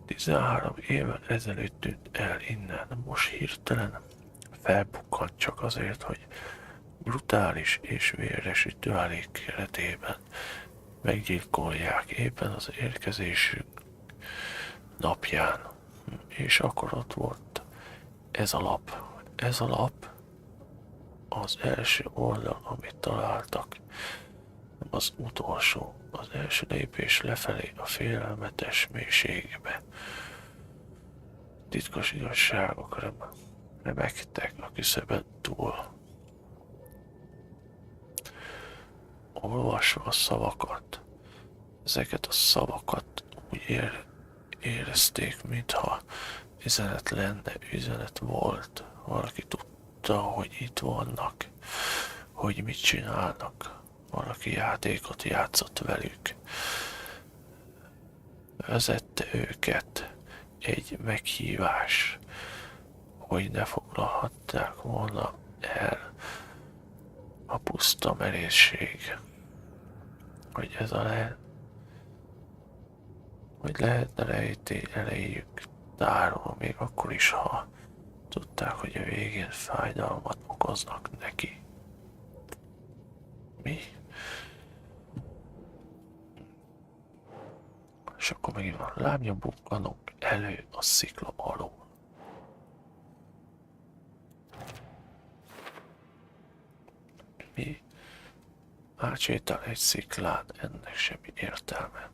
13 évvel ezelőtt tűnt el innen, most hirtelen felbukkant csak azért, hogy brutális és véres rituálék keretében meggyilkolják éppen az érkezésünk napján. És akkor ott volt ez a lap. Ez a lap az első oldal, amit találtak. Nem az utolsó, az első lépés lefelé a félelmetes mélységbe. Titkos igazságok remegtek a küszöbön túl. Olvasva a szavakat, ezeket a szavakat úgy érezték, mintha üzenet lenne, üzenet volt. Valaki tudta, hogy itt vannak, hogy mit csinálnak. Valaki játékot játszott velük. Vezette őket egy meghívás, hogy ne foglalhatták volna el a puszta merészség. hogy ez a lehet, hogy lehetne rejtély elejéjük tárolni, még akkor is, ha tudták, hogy a végén fájdalmat okoznak neki. Mi? És akkor megint van lábnyomukkanok elő a szikla alól. Mi? Átsétál egy sziklán, ennek semmi értelme.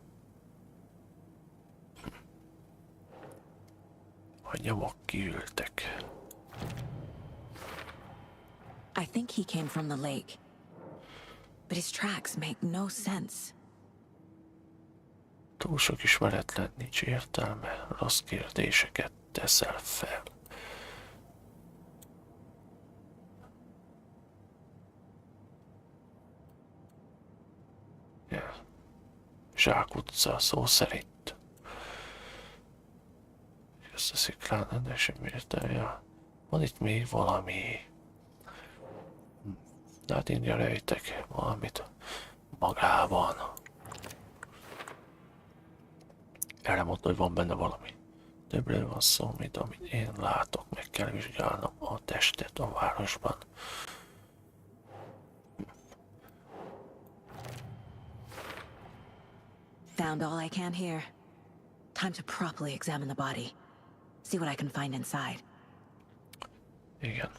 A nyomok kiültek. I think he came from the lake. But his tracks make no sense. Túl sok ismeretlen, nincs értelme, rossz kérdéseket teszel fel. Yeah. Zsákutca szó szerint. Ezt a sziklán ennek semmi értelme. Van itt még valami. De hát én rejtek valamit magában. Erre mondta, hogy van benne valami. Többről van szó, mint amit én látok. Meg kell vizsgálnom a testet a városban. Found all I can here. Time to properly examine the body. See what I can find inside. Igen.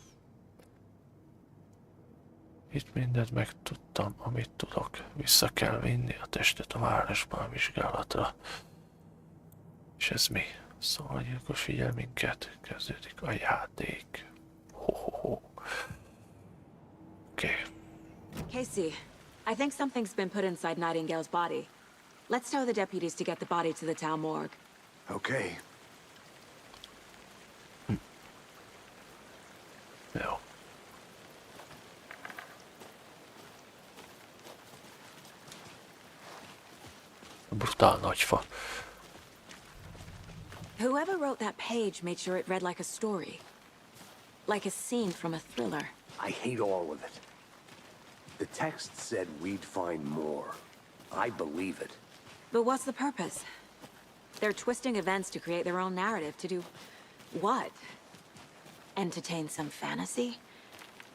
Itt mindent megtudtam, amit tudok. Vissza kell vinni a testet a városban a vizsgálatra. És ez mi? Szóval gyilkos figyel minket. Kezdődik a játék. Ho. Oké. Casey, I think something's been put inside Nightingale's body. Let's tell the deputies to get the body to the town morgue. Okay. Jó. Brutál nagyfa. Whoever wrote that page made sure it read like a story. Like a scene from a thriller. I hate all of it. The text said we'd find more. I believe it. But what's the purpose? They're twisting events to create their own narrative. To do what? Entertain some fantasy?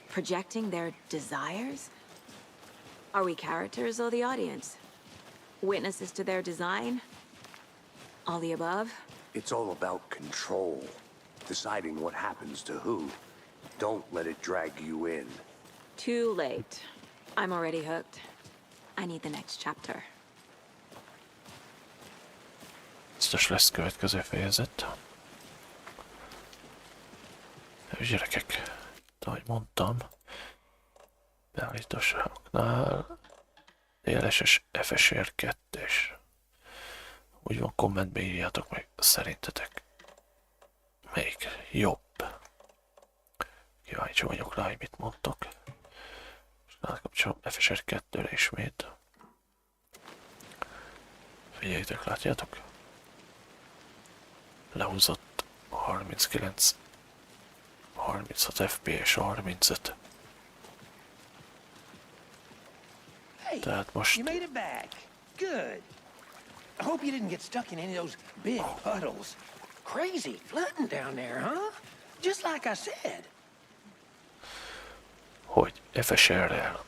Projecting their desires? Are we characters or the audience? Witnesses to their design? All the above? It's all about control. Deciding what happens to who. Don't let it drag you in. Too late. I'm already hooked. I need the next chapter. Biztos lesz következő fejezet. És gyerekek, ahogy mondtam, beállításoknál DLSS FSR 2-es. Úgy van, kommentbe írjátok meg, szerintetek melyik jobb. Kíváncsi vagyok rá, hogy mit mondtok. És átkapcsolom FSR 2-re ismét. Figyeljétek, látjátok? Lehúzott 39, 36 FPS, 35. Hey, Tehát most you made it back. Good. I hope you didn't get stuck in any of those big puddles. Crazy flooding down there, huh? Just like I said. hogy FSR-rel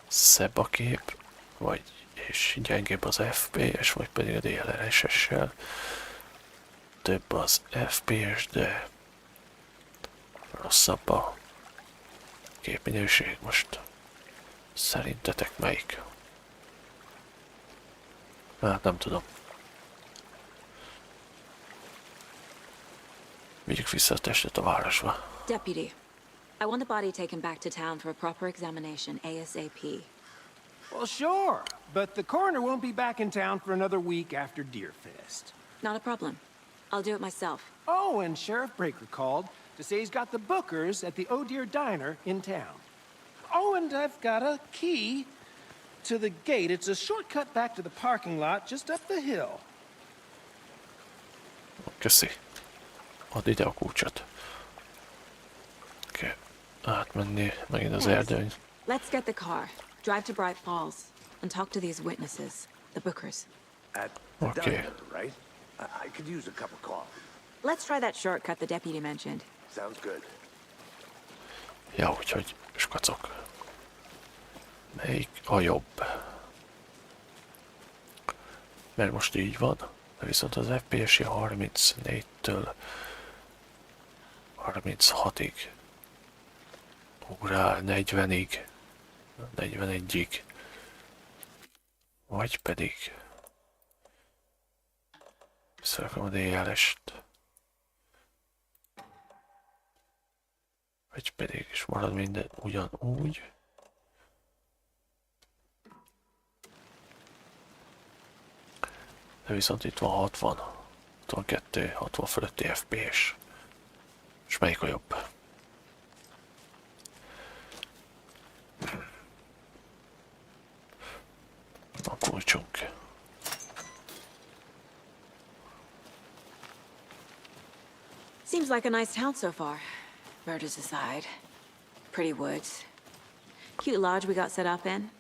szebb a kép, vagy és gyengébb az FPS, vagy pedig a DLSS-sel több az FPS, de rosszabb a képminőség. Most szerintetek melyik? Hát nem tudom. Vigyük vissza a testet a városba. Deputy, I want the body taken back to town for a proper examination ASAP. Well, sure, but the coroner won't be back in town for another week after Deerfest. Not a problem. I'll do it myself. Oh, and Sheriff Breaker called to say he's got the bookers at the Oh Dear Diner in town. Oh, and I've got a key to the gate. It's a shortcut back to the parking lot just up the hill. Köszi. Add ide a kulcsot. Kell átmenni megint az erdőn. Let's get the car, drive to Bright Falls, and talk to these witnesses, the Bookers. At the Okay. diner, right? I could use a cup of coffee. Let's try that shortcut the deputy mentioned. Sounds good. Ja, úgyhogy skacok. Melyik a jobb? Mert most így van, de viszont az FPS-i 34-től 36-ig ugrál 40-ig, 41-ig, vagy pedig visszarakom a DLS-t, vagy pedig is marad minden ugyanúgy. De viszont itt van 60, 62, 60 fölötti FPS. És melyik a jobb? A kulcsunk. Seems like a nice town so far. Murders aside. Pretty woods. Cute lodge we got set up in.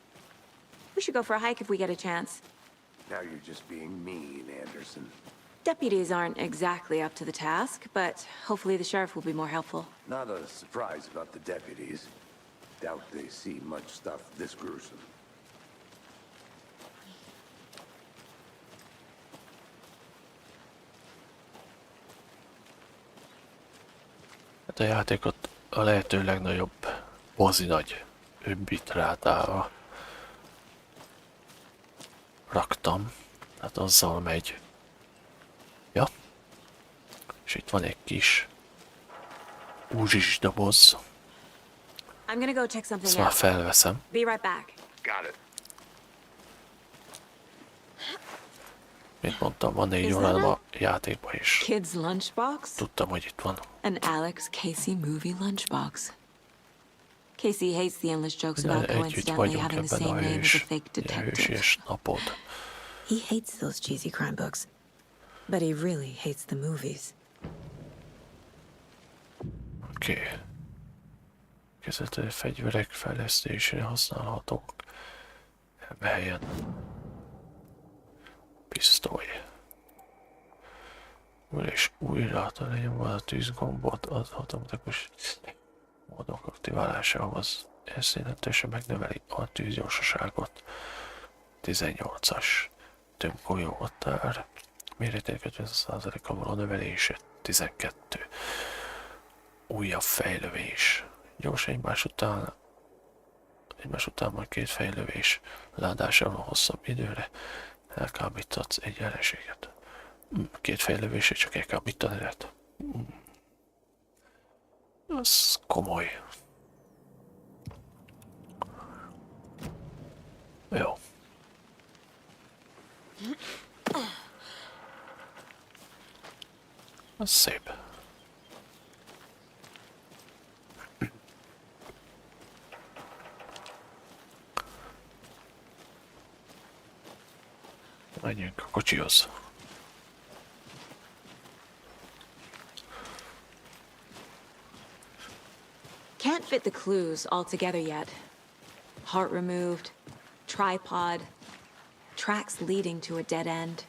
We should go for a hike if we get a chance. Now you're just being mean, Anderson. Deputies aren't exactly up to the task, but hopefully the sheriff will be more helpful. Not a surprise about the deputies. Doubt they see much stuff this gruesome. Hát a játékot a lehető legnagyobb mozi nagy bitrátával raktam, hát azzal megy. Ja. És itt van egy kis úzsis doboz. I'm gonna go check something Ezt már out. felveszem. Be right back. Got it. Mint mondtam, van 4 Is órám that a játékban is. Kid's lunchbox? Tudtam, hogy itt van. An Alex Casey movie lunchbox. Casey hates the endless jokes about Együtt coincidentally vagyunk having the ebben same a name as a hős, fake detective. hősies napod. He hates those cheesy crime books. But he really hates the movies. Oké. Kezelhető fegyverek fejlesztésére használhatók. Helyen. Pisztoly. És újra találja a tűzgombot, az automatikus módok aktiválásához. Ez jelentősen megnöveli a tűzgyorsaságot. 18-as több golyóhatár. Méretének 50%-kal való növelése. 12. Újabb fejlövés. Gyors egymás után majd 2 fejlövés ládásával hosszabb időre elkábíthatsz egy ellenséget. 2 fejlövésre csak elkábítani lehet. Ez komoly. Jó. Ez szép. Menjünk a kocsihoz. Can't fit the clues all together yet. Heart removed, tripod, tracks leading to a dead end.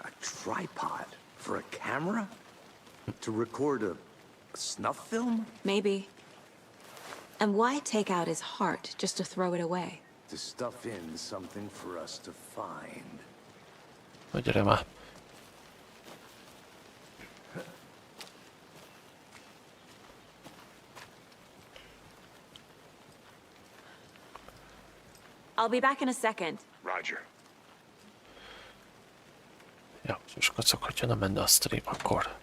A tripod for a camera? To record a snuff film? Maybe. And why take out his heart just to throw it away? To stuff in something for us to find. Na gyere már. I'll be back in a second. Roger. Ja, most kacok, hogyha nem menne a stream, akkor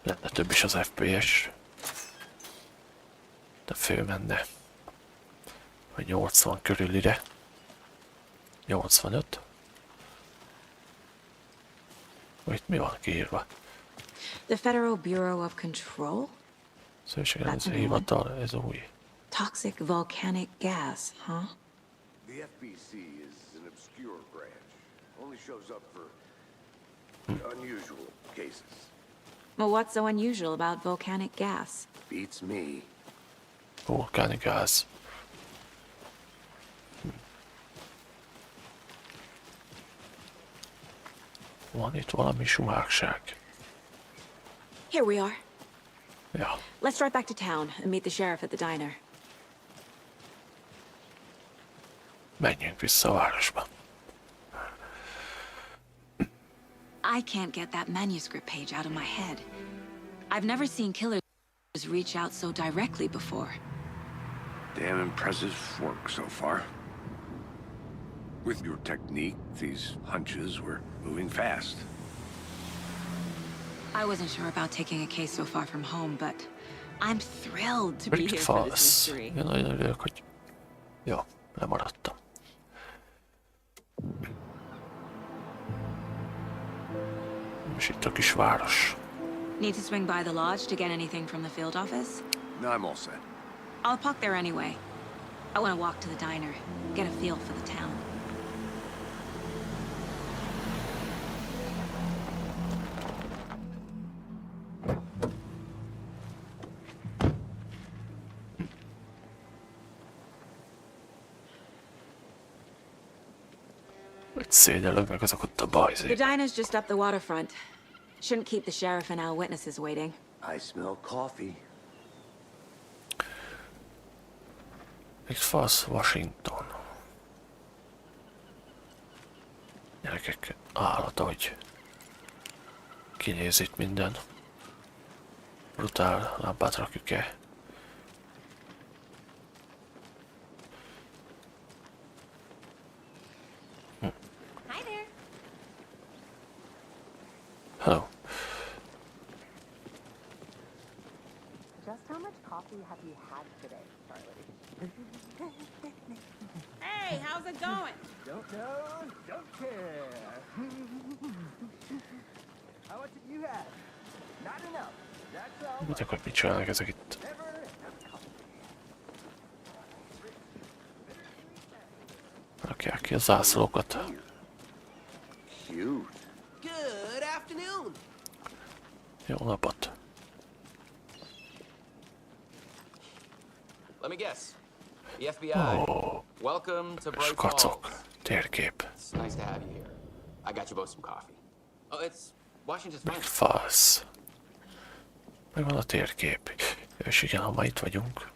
lenne több is az FPS. De fölmenne a 80 körülire. 85. Itt mi van kiírva? The Federal Bureau of Control? Szövetségellenőrző hivatal, ez új. Toxic volcanic gas, huh? The FBC is an obscure branch. Only shows up for unusual cases. Well, what's so unusual about volcanic gas? Beats me. Vulkáni gáz. Van itt valami sumákság. Here we are. Ja, Let's drive back to town and meet the sheriff at the diner. menjünk vissza a városba. I can't get that manuscript page out of my head. I've never seen killers reach out so directly before. Damn impressive work so far. With your technique, these hunches were moving fast. I wasn't sure about taking a case so far from home, but I'm thrilled to be Brick here for this Falls. mystery. Én nagyon örülök, hogy... Jó, lemaradtam. És itt a kis város. Need to swing by the lodge to get anything from the field office? No, I'm all set. I'll park there anyway. I want to walk to the diner, get a feel for the town. Hogy szégyellek meg azok ott a bajzék. The diner's just up the waterfront. Shouldn't keep the sheriff and our witnesses waiting. I smell coffee. Itt Falls, Washington. Gyerekek, állat, hogy kinéz itt minden. Brutál lámpát rakjuk-e? Hi there. Hello. Just how much coffee have you had today, Charlie? Hey, how's it going? Don't know, don't care. How much have you had? Not enough. That's all. Mit akar, mit csinálnak ezek itt? Rakják ki a zászlókat. Cute. Good afternoon. Jó napot. Let me guess. The FBI. Ó, Welcome to és Bright kacok. Falls. Térkép. It's nice to have you here. I got you both some coffee. Oh, it's Washington's Brick finest. Falls. Megvan a térkép. És igen, ha ma itt vagyunk.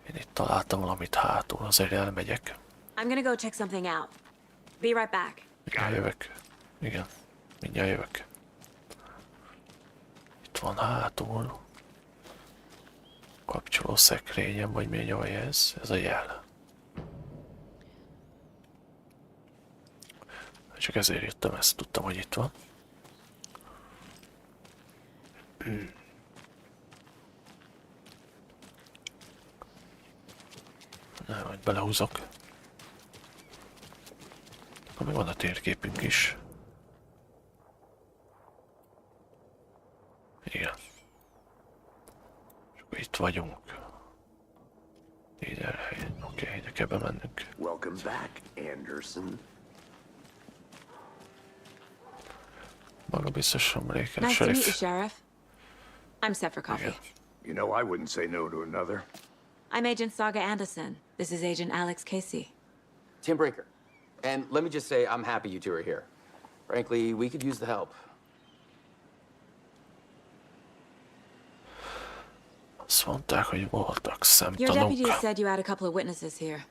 Én itt találtam valamit hátul, azért elmegyek. I'm gonna go check something out. Be right back. Igen, jövök. Igen, mindjárt jövök. Itt van hátul. Kapcsoló szekrényem, vagy mi nyomj ez? Ez a jel. Csak ezért jöttem, ezt tudtam, hogy itt van. Nem, hogy belehúzok. Még van a térképünk is. Igen. És akkor itt vagyunk. Ide, oké, ide kell bemennünk. Welcome back, Anderson. Maga biztos emlékel, Nice to meet you, sheriff. Sheriff. I'm set for coffee. Igen. You know, I wouldn't say no to another. I'm Agent Saga Anderson. This is Agent Alex Casey. Tim Brinker. And let me just say, I'm happy you two are here. Frankly, we could use the help. Azt mondták, hogy voltak Your szemtanúk. deputy said you had a couple of witnesses here.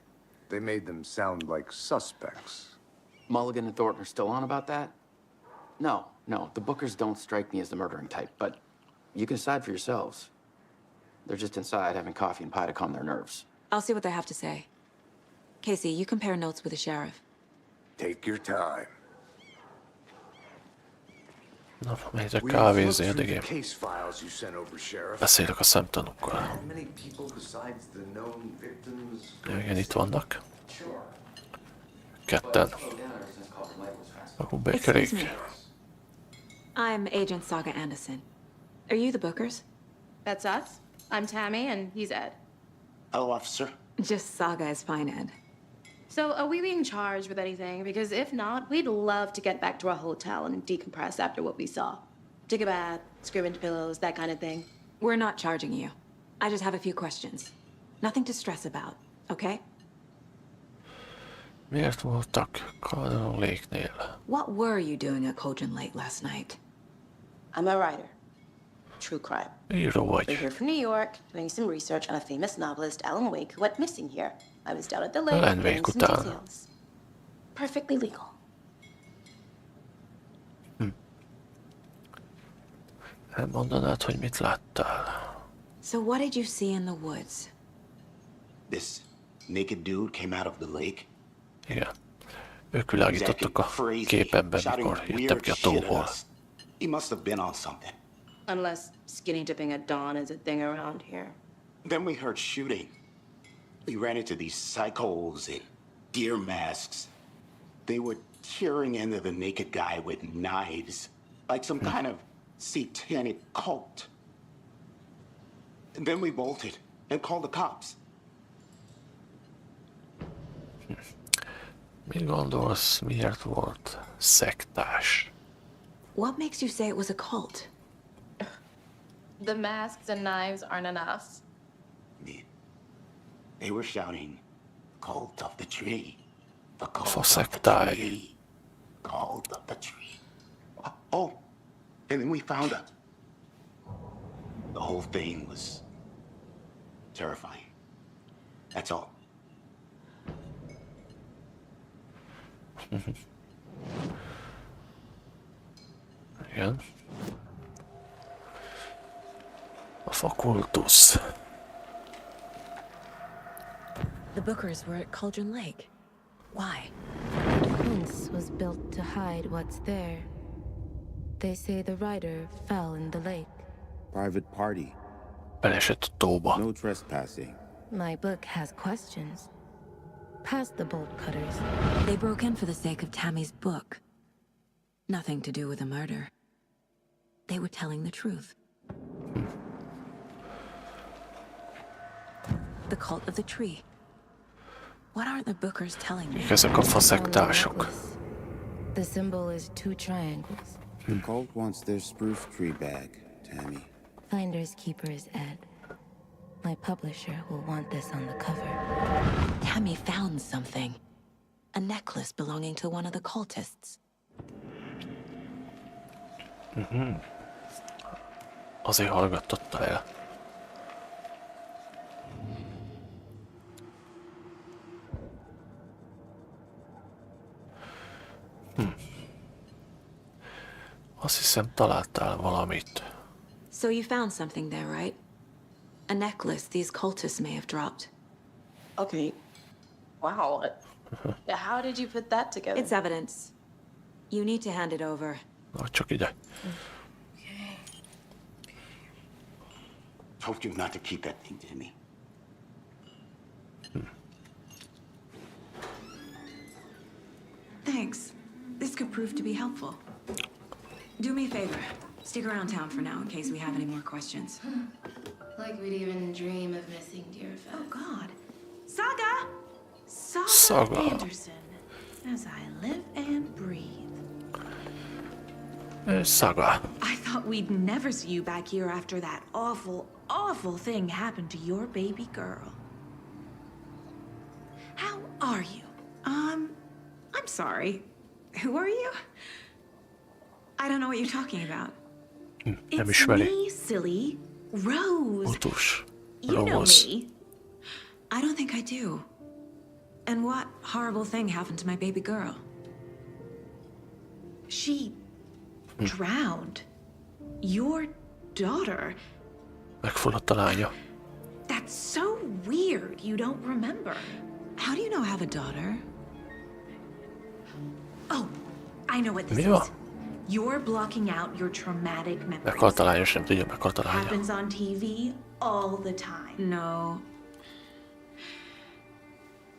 They made them sound like suspects. Mulligan and Thornton are still on about that? No, the Bookers don't strike me as the murdering type, but you can decide for yourselves. They're just inside having coffee and pie to calm their nerves. I'll see what they have to say. Casey, you compare notes with the sheriff. Take your time. Na, megyek We've looked kávézni, through the addig én case files you sent over, Sheriff. beszélek a szemtanúkkal. How many people besides the known victims? Ja, igen, itt vannak. Sure. Ketten. Akkor bekerik. Excuse me. I'm Agent Saga Anderson. Are you the Bookers? That's us. I'm Tammy, and he's Ed. Hello, officer. Just Saga is fine, Ed. So, are we being charged with anything? Because if not, we'd love to get back to our hotel and decompress after what we saw. Take a bath, scream into pillows, that kind of thing. We're not charging you. I just have a few questions. Nothing to stress about, okay? Miért voltak Cauldron Lake-nél? What were you doing at Cauldron Lake last night? I'm a writer. True crime. Író We're vagy. here from New York, doing some research on a famous novelist, Alan Wake, who went missing here. I was down at the lake, Alan getting Wake some után. details. Perfectly legal. Elmondanád, hogy mit láttál? So what did you see in the woods? This naked dude came out of the lake. Igen. Ők világítottak a képemben, mikor jöttem ki a tóból. He must have been on something. Unless skinny dipping at dawn is a thing around here. Then we heard shooting. We ran into these psychos in deer masks. They were tearing into the naked guy with knives, like some kind of satanic cult. And then we bolted and called the cops. Mit gondolsz, miért volt szektás? What makes you say it was a cult? The masks and knives aren't enough. They were shouting, "Cult of the tree. The cult For of the szektály. tree. Cult of the tree." Oh, and then we found out. The whole thing was terrifying. That's all. Igen. A fakultusz. The Bookers were at Cauldron Lake. Why? The fence was built to hide what's there. They say the rider fell in the lake. Private party. Belesett a tóba. No trespassing. My book has questions. Past the bolt cutters. They broke in for the sake of Tammy's book. Nothing to do with a murder. They were telling the truth. The cult of the tree. What are the Bookers telling me? Ezek a faszektások. The symbol is two triangles. The cult wants their spruce tree back, Tammy. Finders keepers, Ed. My publisher will want this on the cover. Tammy found something. A necklace belonging to one of the cultists. Azért hallgattatta el. Azt hiszem, találtál valamit. So you found something there, right? A necklace these cultists may have dropped. Okay. Wow. How did you put that together? It's evidence. You need to hand it over. Na, csak ide. Told you not to keep that thing, Timmy. Thanks. This could prove to be helpful. Do me a favor. Stick around town for now in case we have any more questions. Like we'd even dream of missing dear Fez. Oh, God. Saga! Saga. Anderson. As I live and breathe. Saga. I thought we'd never see you back here after that awful, awful thing happened to your baby girl. How are you? I'm sorry. Who are you? I don't know what you're talking about. Nem It's ismeri. me, silly. Rose. Utus. You know Rose. me. I don't think I do. And what horrible thing happened to my baby girl? She drowned. Your daughter. Megfulladt a lánya. That's so weird you don't remember. How do you know I have a daughter? Oh, I know what this Mi van? is. You're blocking out your traumatic memories. Meghalt a lánya, és nem tudja, meghalt a lánya. Happens on TV all the time. No.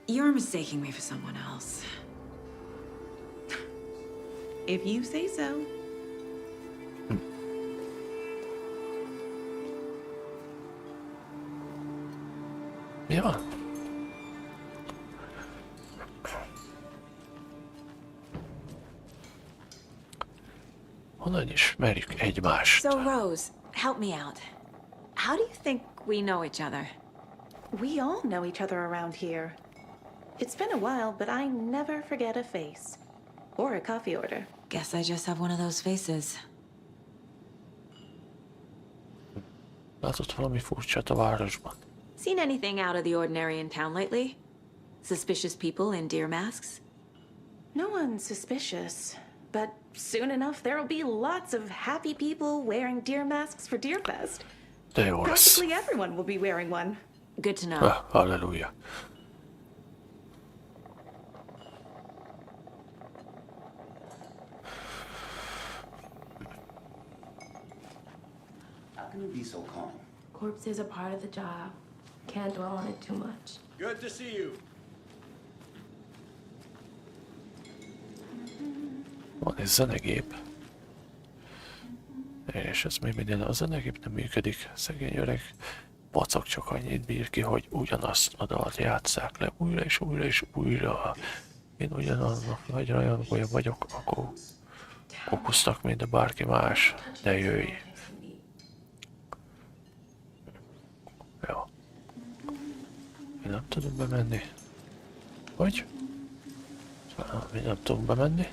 You're mistaking me for someone else. If you say so. Mi van? Honnan ismerjük egymást? So, Rose, help me out. How do you think We know each other. we all know each other around here? It's been a while, but I never forget a face. Or a coffee order. Guess I just have one of those faces. Látott valami furcsát a városban? Seen anything out of the ordinary in town lately? Suspicious people in deer masks? No one's suspicious. But soon enough, there'll be lots of happy people wearing deer masks for Deerfest. De jó lesz. Practically everyone will be wearing one. Good to know. Halleluja. How can you be so calm? Corpses are part of the job. Can't dwell on it too much. Good to see you. Van egy zenegép. És ez még minden, a zenegép nem működik. Szegény öreg pacak csak annyit bír ki, hogy ugyanazt a dalt játsszák le újra és újra és újra. Én ugyanannak nagy rajongója vagyok, akkor okoztak, mint a bárki más, de jöjj. Jó. Én nem tudom bemenni. Hogy? Mi nem tudunk bemenni.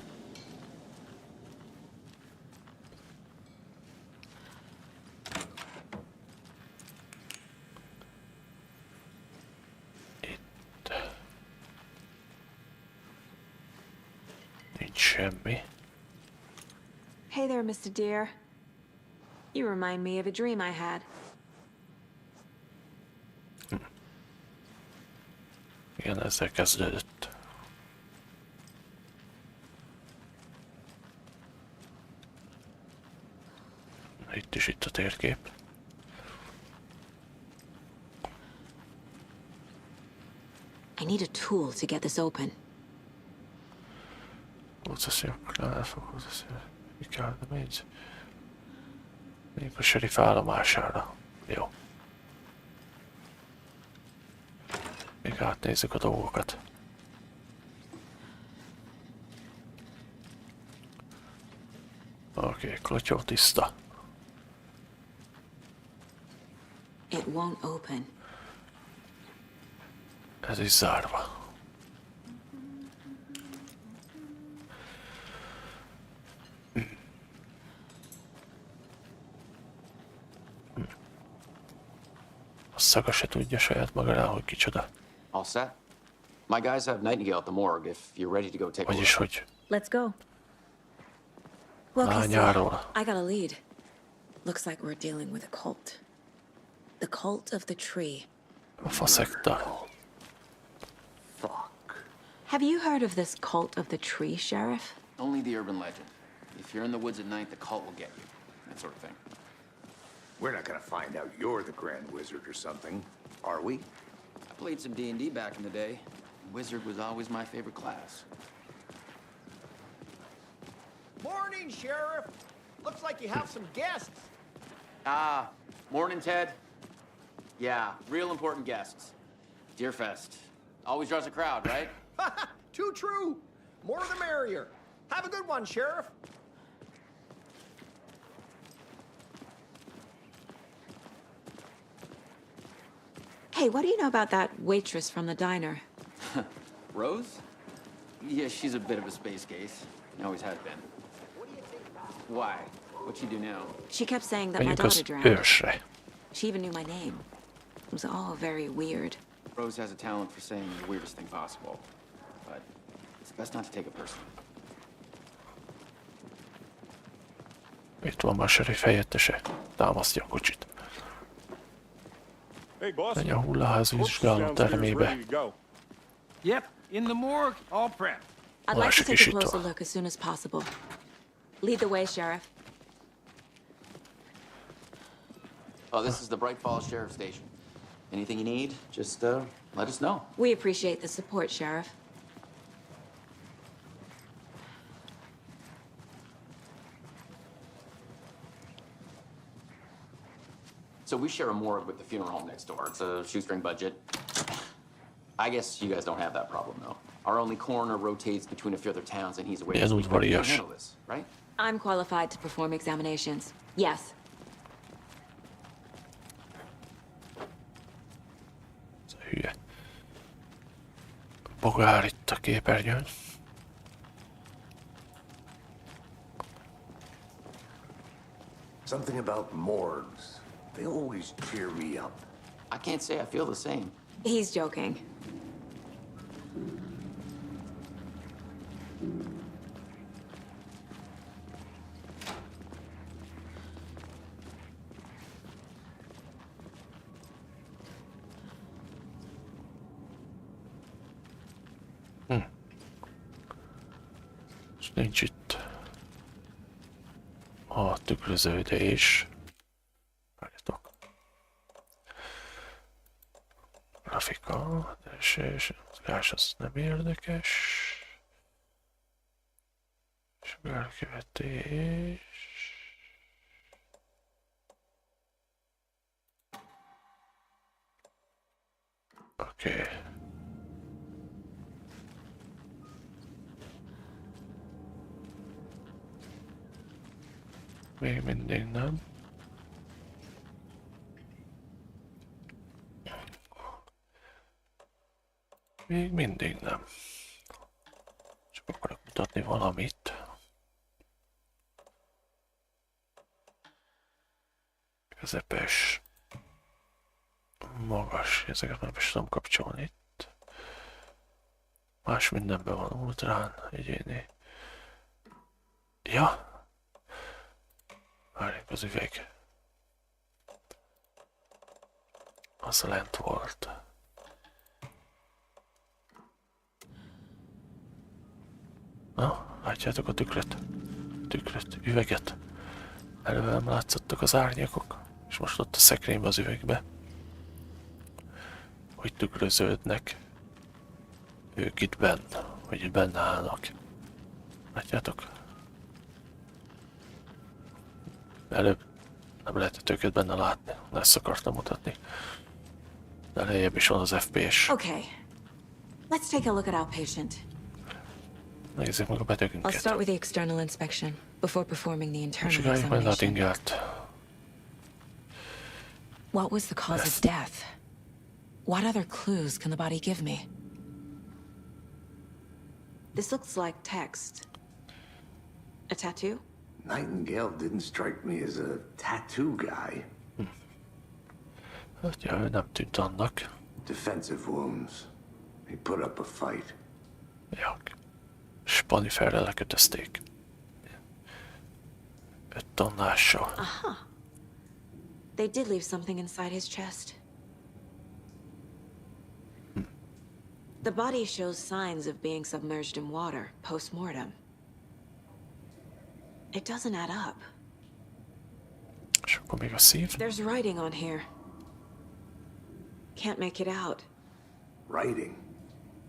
Semmi. Hey there, Mr. Deer. You remind me of a dream I had. Igen, ezzel kezdődött. Itt is itt a térkép. I need a tool to get this open. Még a sheriff állomására. Jó. Még átnézzük a dolgokat. Oké, klotyó tiszta. It won't open. Ez is zárva. A szaga se tudja saját magáról, hogy kicsoda. All set? My guys have Nightingale at the morgue if you're ready to go take a Vagyis, look. hogy Let's go. Well, lányáról. I got a lead. Looks like we're dealing with a cult. The cult of the tree. A faszekta. Have you heard of this cult of the tree, Sheriff? Only the urban legend. If you're in the woods at night, the cult will get you. That sort of thing. We're not gonna find out you're the Grand Wizard or something, are we? I played some D&D back in the day. Wizard was always my favorite class. Morning, Sheriff. Looks like you have some guests. Ah, morning, Ted. Yeah, real important guests. Deerfest. Always draws a crowd, right? Too true. More the merrier. Have a good one, Sheriff. Hey, what do you know about that waitress from the diner? Rose? Yeah, she's a bit of a space case. Always has been. Why? What'd she do now? She kept saying that my Menjünk az daughter drowned. ősre. She even knew my name. It was all very weird. Rose has a talent for saying the weirdest thing possible. But it's best not to take it personally. Itt van már a sheriff helyettese. Támasztja a kocsit. Hey, boss. Menj a hullaház vizsgáló termébe. Yep, in the morgue, all prepped. I'd like to take a closer look as soon as possible. Lead the way, Sheriff. Oh, this is the Bright Falls Sheriff Station. Anything you need, just let us know. We appreciate the support, Sheriff. So we share a morgue with the funeral home next door. It's a shoestring budget. I guess you guys don't have that problem, though. Our only coroner rotates between a few other towns, and he's away this week. But you can handle this, right? I'm qualified to perform examinations. Yes. bogár itt a képernyőn. Something about morgues. They always cheer me up. I can't say I feel the same. He's joking. És nincs itt a tükröződés. Várjatok. Grafika, és mozgás az nem érdekes. Sugárkövetés. Oké. Még mindig nem. Még mindig nem. Csak akarok mutatni valamit. Közepes. Magas. Ezeket nem is tudom kapcsolni itt. Más mindenben van ultrán, egyéni. Ja. Várjuk, az üveg. Az lent volt. Na, látjátok a tükröt? Üveget. Elővelem látszottak az árnyakok, és most ott a szekrénybe az üvegbe. Hogy tükröződnek. Ők itt benn, hogy itt benne állnak. Látjátok? Előbb nem lehetett őket benne látni, ezt akartam mutatni. De lejjebb is van az FPS. Okay. Let's take a look at our patient. Nézzük meg a I'll betegünket. start with the external inspection before performing the internal Vizsgáljuk meg examination. Nightingale-t. What was the cause of death? What other clues can the body give me? This looks like text. A tattoo? Nightingale didn't strike me as a tattoo guy. Hát ja, ő nem tűnt annak. Defensive wounds. He put up a fight. Ja. Spaniferrel lekötözték. 5 tonnással. Aha. They did leave something inside his chest. The body shows signs of being submerged in water post-mortem. It doesn't add up. És akkor még a szív. There's writing on here. Can't make it out. Writing?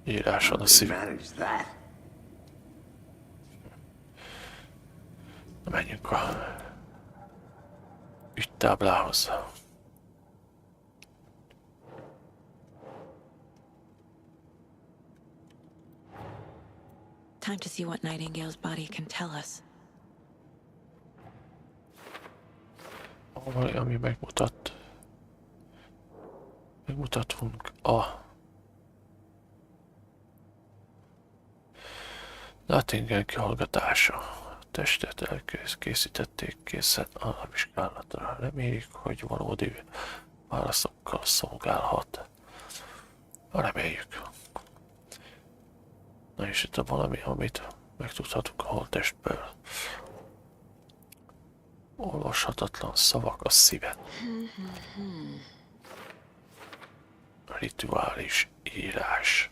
Írás van a szív. Manage that. Menjünk a ügytáblához. Time to see what Nightingale's body can tell us. Ami megmutatunk a Nightingale kihallgatása. A testet elkészítették készen a vizsgálatra. Reméljük, hogy valódi válaszokkal szolgálhat. Reméljük. Na és itt valami, amit megtudhatunk a holttestből. Olvashatatlan szavak a szíven. Rituális írás.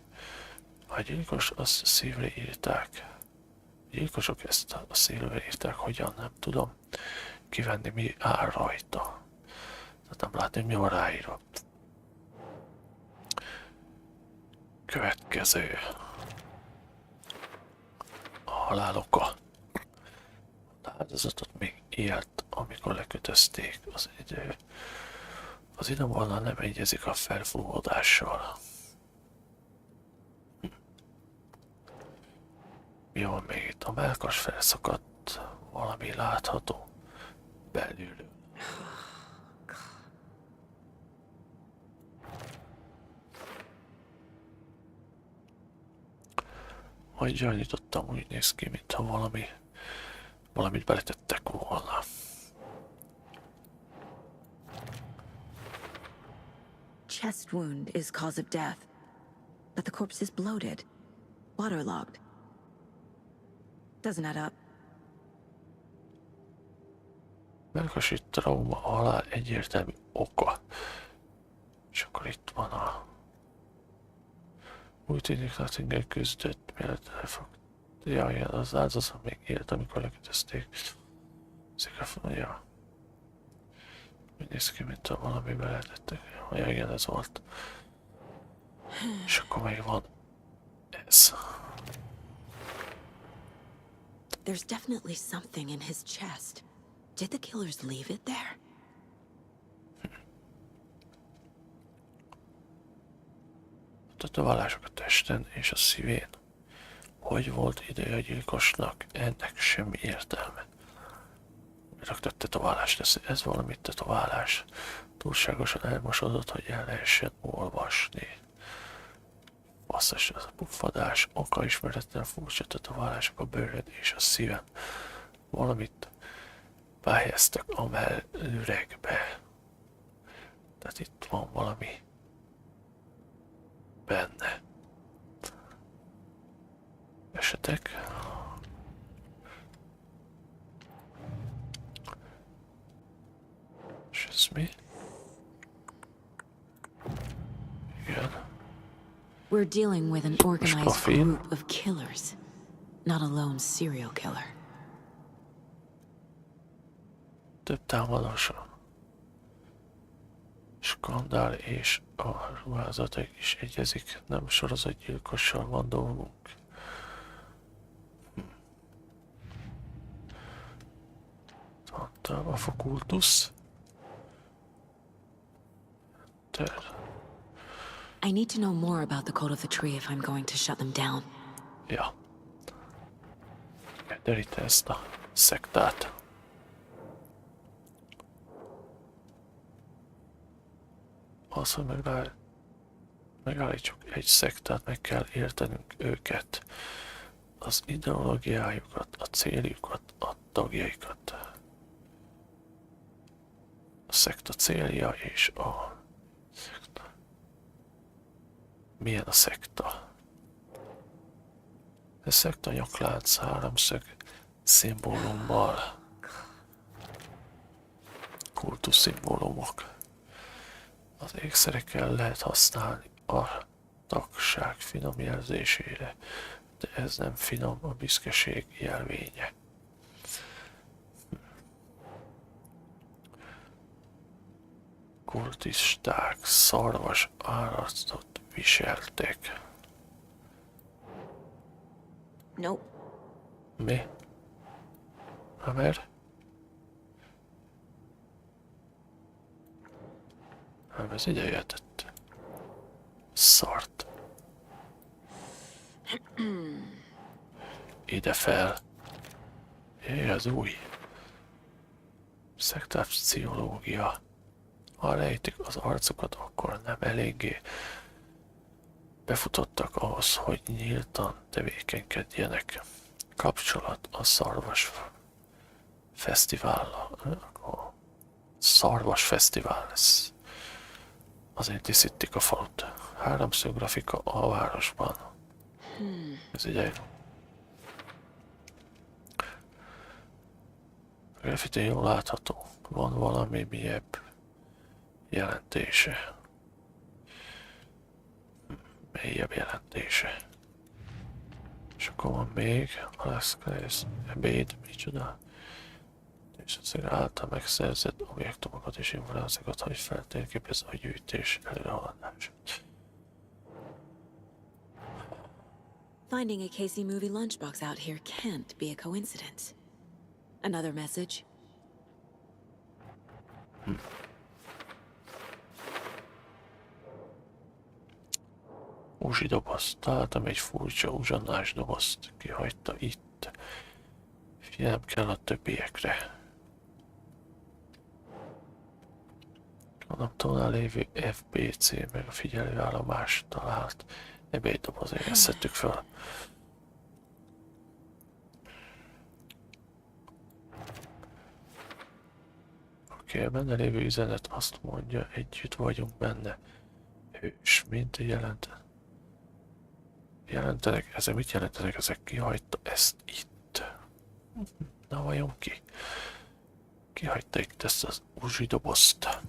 A gyilkos azt szívre írták. A gyilkosok ezt a szívre írták, hogyan nem tudom kivenni, mi áll rajta. Tehát nem látni, mi van ráírva. Következő. A halál oka. Az áldozatot még élt, amikor lekötözték. Az idegvonal nem egyezik a felfúvódással. Mi van még itt? A mellkas felszakadt, valami látható belülről. Magyar nyitottam, úgy néz ki, mintha valamit beletettek volna. Chest wound is cause of death, but the corpse is bloated, waterlogged. Doesn't add up. Melkosi trauma alá egyértelmű oka. És akkor itt van a... Úgy tűnik, Nottingham küzdött, mielőtt elfogta. Ja, igen, az áldozat még élt, amikor lekötözték. Ja. Úgy néz ki, mint ha valami beletettek. Ja, igen, ez volt. És akkor még van ez. There's definitely something in his chest. Did the killers leave it there? A tetoválások a testen és a szívén. Hogy volt ideje a gyilkosnak? Ennek semmi értelme. Raktad tetoválást, ez valami tetoválás. Túlságosan elmosodott, hogy el lehessen olvasni. Basszás, ez a puffadás, oka ismeretlen furcsa tetoválások a bőrön és a szíven. Valamit behelyeztek a mellüregbe. Tehát itt van valami benne. Esetek. És ez mi? Igen. We're dealing with an organized group of killers, not a lone serial killer. Több támadása. Skandál és a ruházatok is egyezik, nem sorozatgyilkossal van dolgunk. A fakultusz. I need to know more about the code of the tree if I'm going to shut them down. Ja. Deríteni ezt a szektát. Az, hogy megállítsuk egy szektát, meg kell értenünk őket. Az ideológiájukat, a céljukat, a tagjaikat. A szekta célja és a szekta. Milyen a szekta? Ez szekta nyaklánc háromszög szimbólummal. Kultusz szimbólumok. Az ékszerekkel lehet használni a tagság finom jelzésére, de ez nem finom, a büszkeség jelvénye. Kultisták szarvas árasztot viseltek. Nope. Mi? Hamer? Nem, ez ide jöhetett. Szart. Ide fel. Jaj, az új. Szektápsziológia. Ha rejtik az arcukat, akkor nem eléggé befutottak ahhoz, hogy nyíltan tevékenykedjenek. Kapcsolat a szarvas fesztivállal. A szarvas fesztivál lesz. Azért díszítik a falut. Háromszög grafika a városban. Ez ugye. A graffiti jól látható. Van valami mélyebb jelentése. Mélyebb jelentése. És akkor van még Alaska, ez ebéd, micsoda. És ezért által megszerzett objektumokat és információkat, hogy feltérképez a gyűjtés előrehaladását. Finding a Casey movie lunchbox out here can't be a coincidence. Another message? Uzsi doboz. Találtam egy furcsa uzsonnás dobozt. Kihagyta itt. Figyelem kell a többiekre. A naptónál lévő FBC meg a figyelőállomás talált ebéddoboz érezhettük fel. Oké, a benne lévő üzenet azt mondja, együtt vagyunk benne. Hős, mint jelentenek, ezek mit jelentenek? Ezek kihagyta ezt itt. Na vajon ki? Kihagyta itt ezt az uzsi dobozt.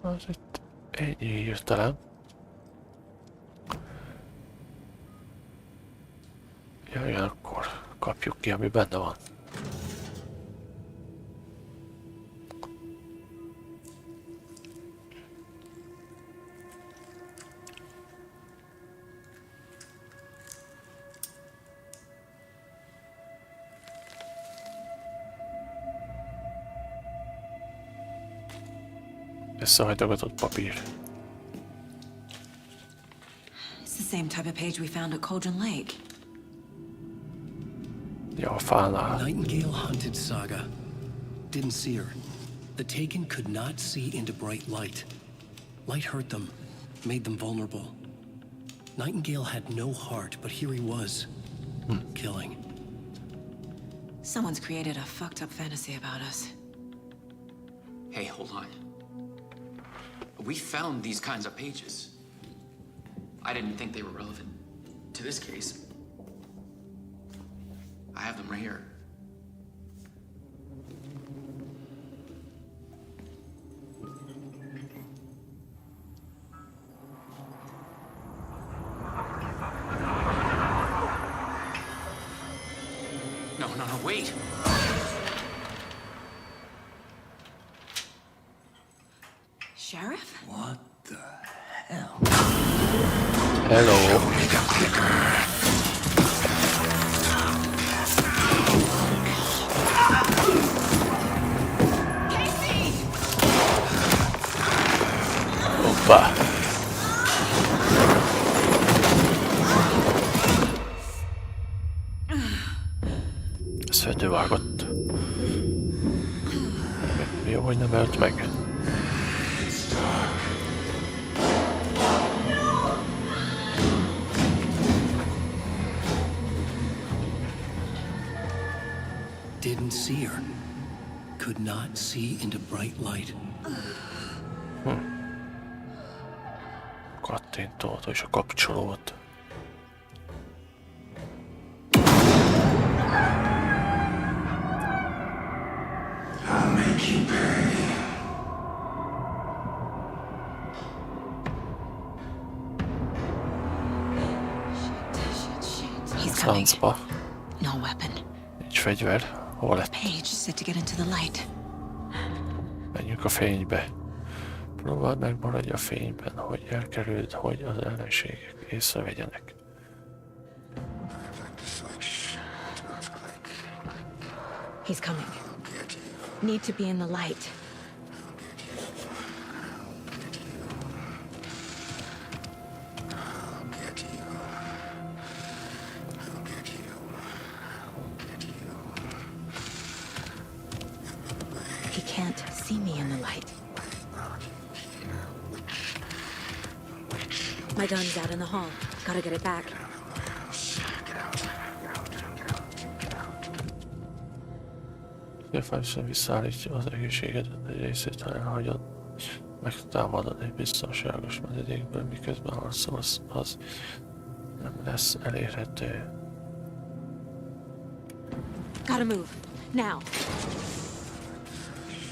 Az itt ennyi hirtelen. Jöjjön, akkor kapjuk ki, ami benne van. Összehajtogatott papír. It's the same type of page we found at Cauldron Lake. Ja, a fánál. Nightingale hunted Saga. Didn't see her. The Taken could not see into bright light. Light hurt them, made them vulnerable. Nightingale had no heart, but here he was, killing. Someone's created a fucked up fantasy about us. Hey, hold on. We found these kinds of pages. I didn't think they were relevant to this case. I have them right here. No, wait. Sheriff? What the hell? Hello. Hoppá. Ez fedővágott. Jó, hogy nem ölt meg. Didn't see her. Could not see into bright light. Kattintót és a kapcsolót. I'll make you pay. He's coming. Francba. No weapon. Nincs fegyver. Hol lett? Page said to get into the light. Menjünk a fénybe. Próbáld meg, maradj a fényben, hogy elkerüld, hogy az ellenségek észrevegyenek. He's coming. Need to be in the light. He can't see me in the light. My gun's out in the hall. Gotta get it back. Fájszön visszaállítja az egészségedet, egy részét elhagyod, megtámadod egy biztonságos menedékből, miközben harcolsz, az nem lesz elérhető. Gotta move. Now.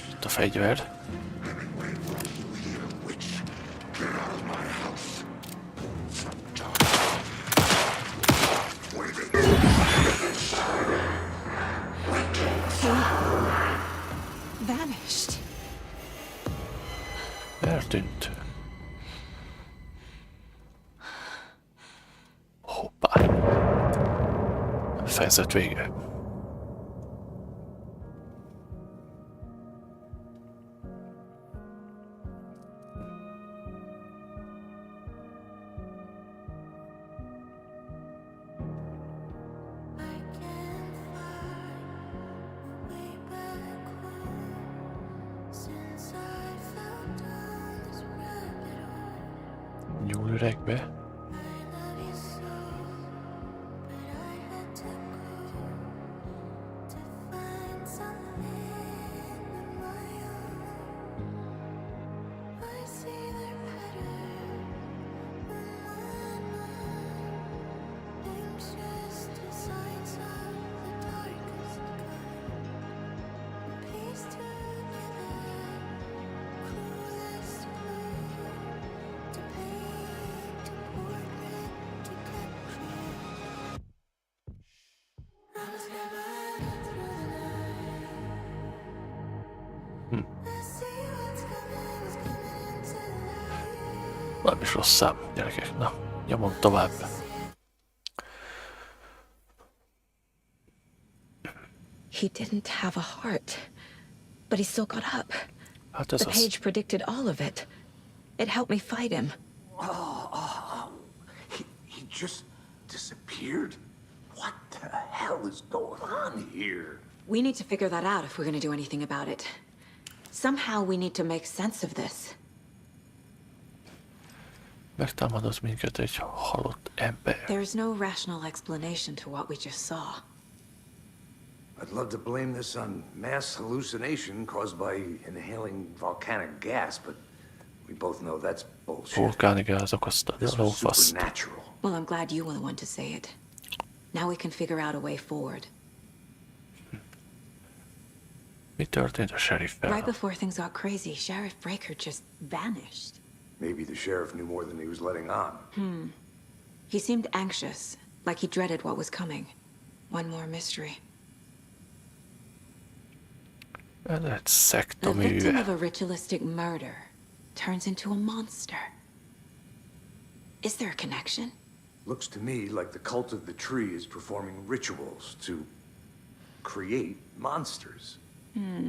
Itt a fegyver. Vanished. Eltűnt. Hoppá. Fejezet vége. Túl üregbe. Nem is rossz szám, gyerekek. Na, nyomom tovább. He didn't have a heart, but he still got up. Hát ez The page predicted all of it. It helped me fight him. He just disappeared? What the hell is going on here? We need to figure that out if we're going to do anything about it. Somehow we need to make sense of this. Megtámadott minket egy halott ember. There's no rational explanation to what we just saw. I'd love to blame this on mass hallucination caused by inhaling volcanic gas, but we both know that's bullshit. Vulkáni gáz okozta a lófaszt. Well, I'm glad you were the one to say it. Now we can figure out a way forward. Mi történt a sheriffel? Right before things got crazy, Sheriff Breaker just vanished. Maybe the sheriff knew more than he was letting on. He seemed anxious, like he dreaded what was coming. One more mystery. Ez egy The szekta victim műve. of a ritualistic murder turns into a monster. Is there a connection? Looks to me like the cult of the tree is performing rituals to create monsters.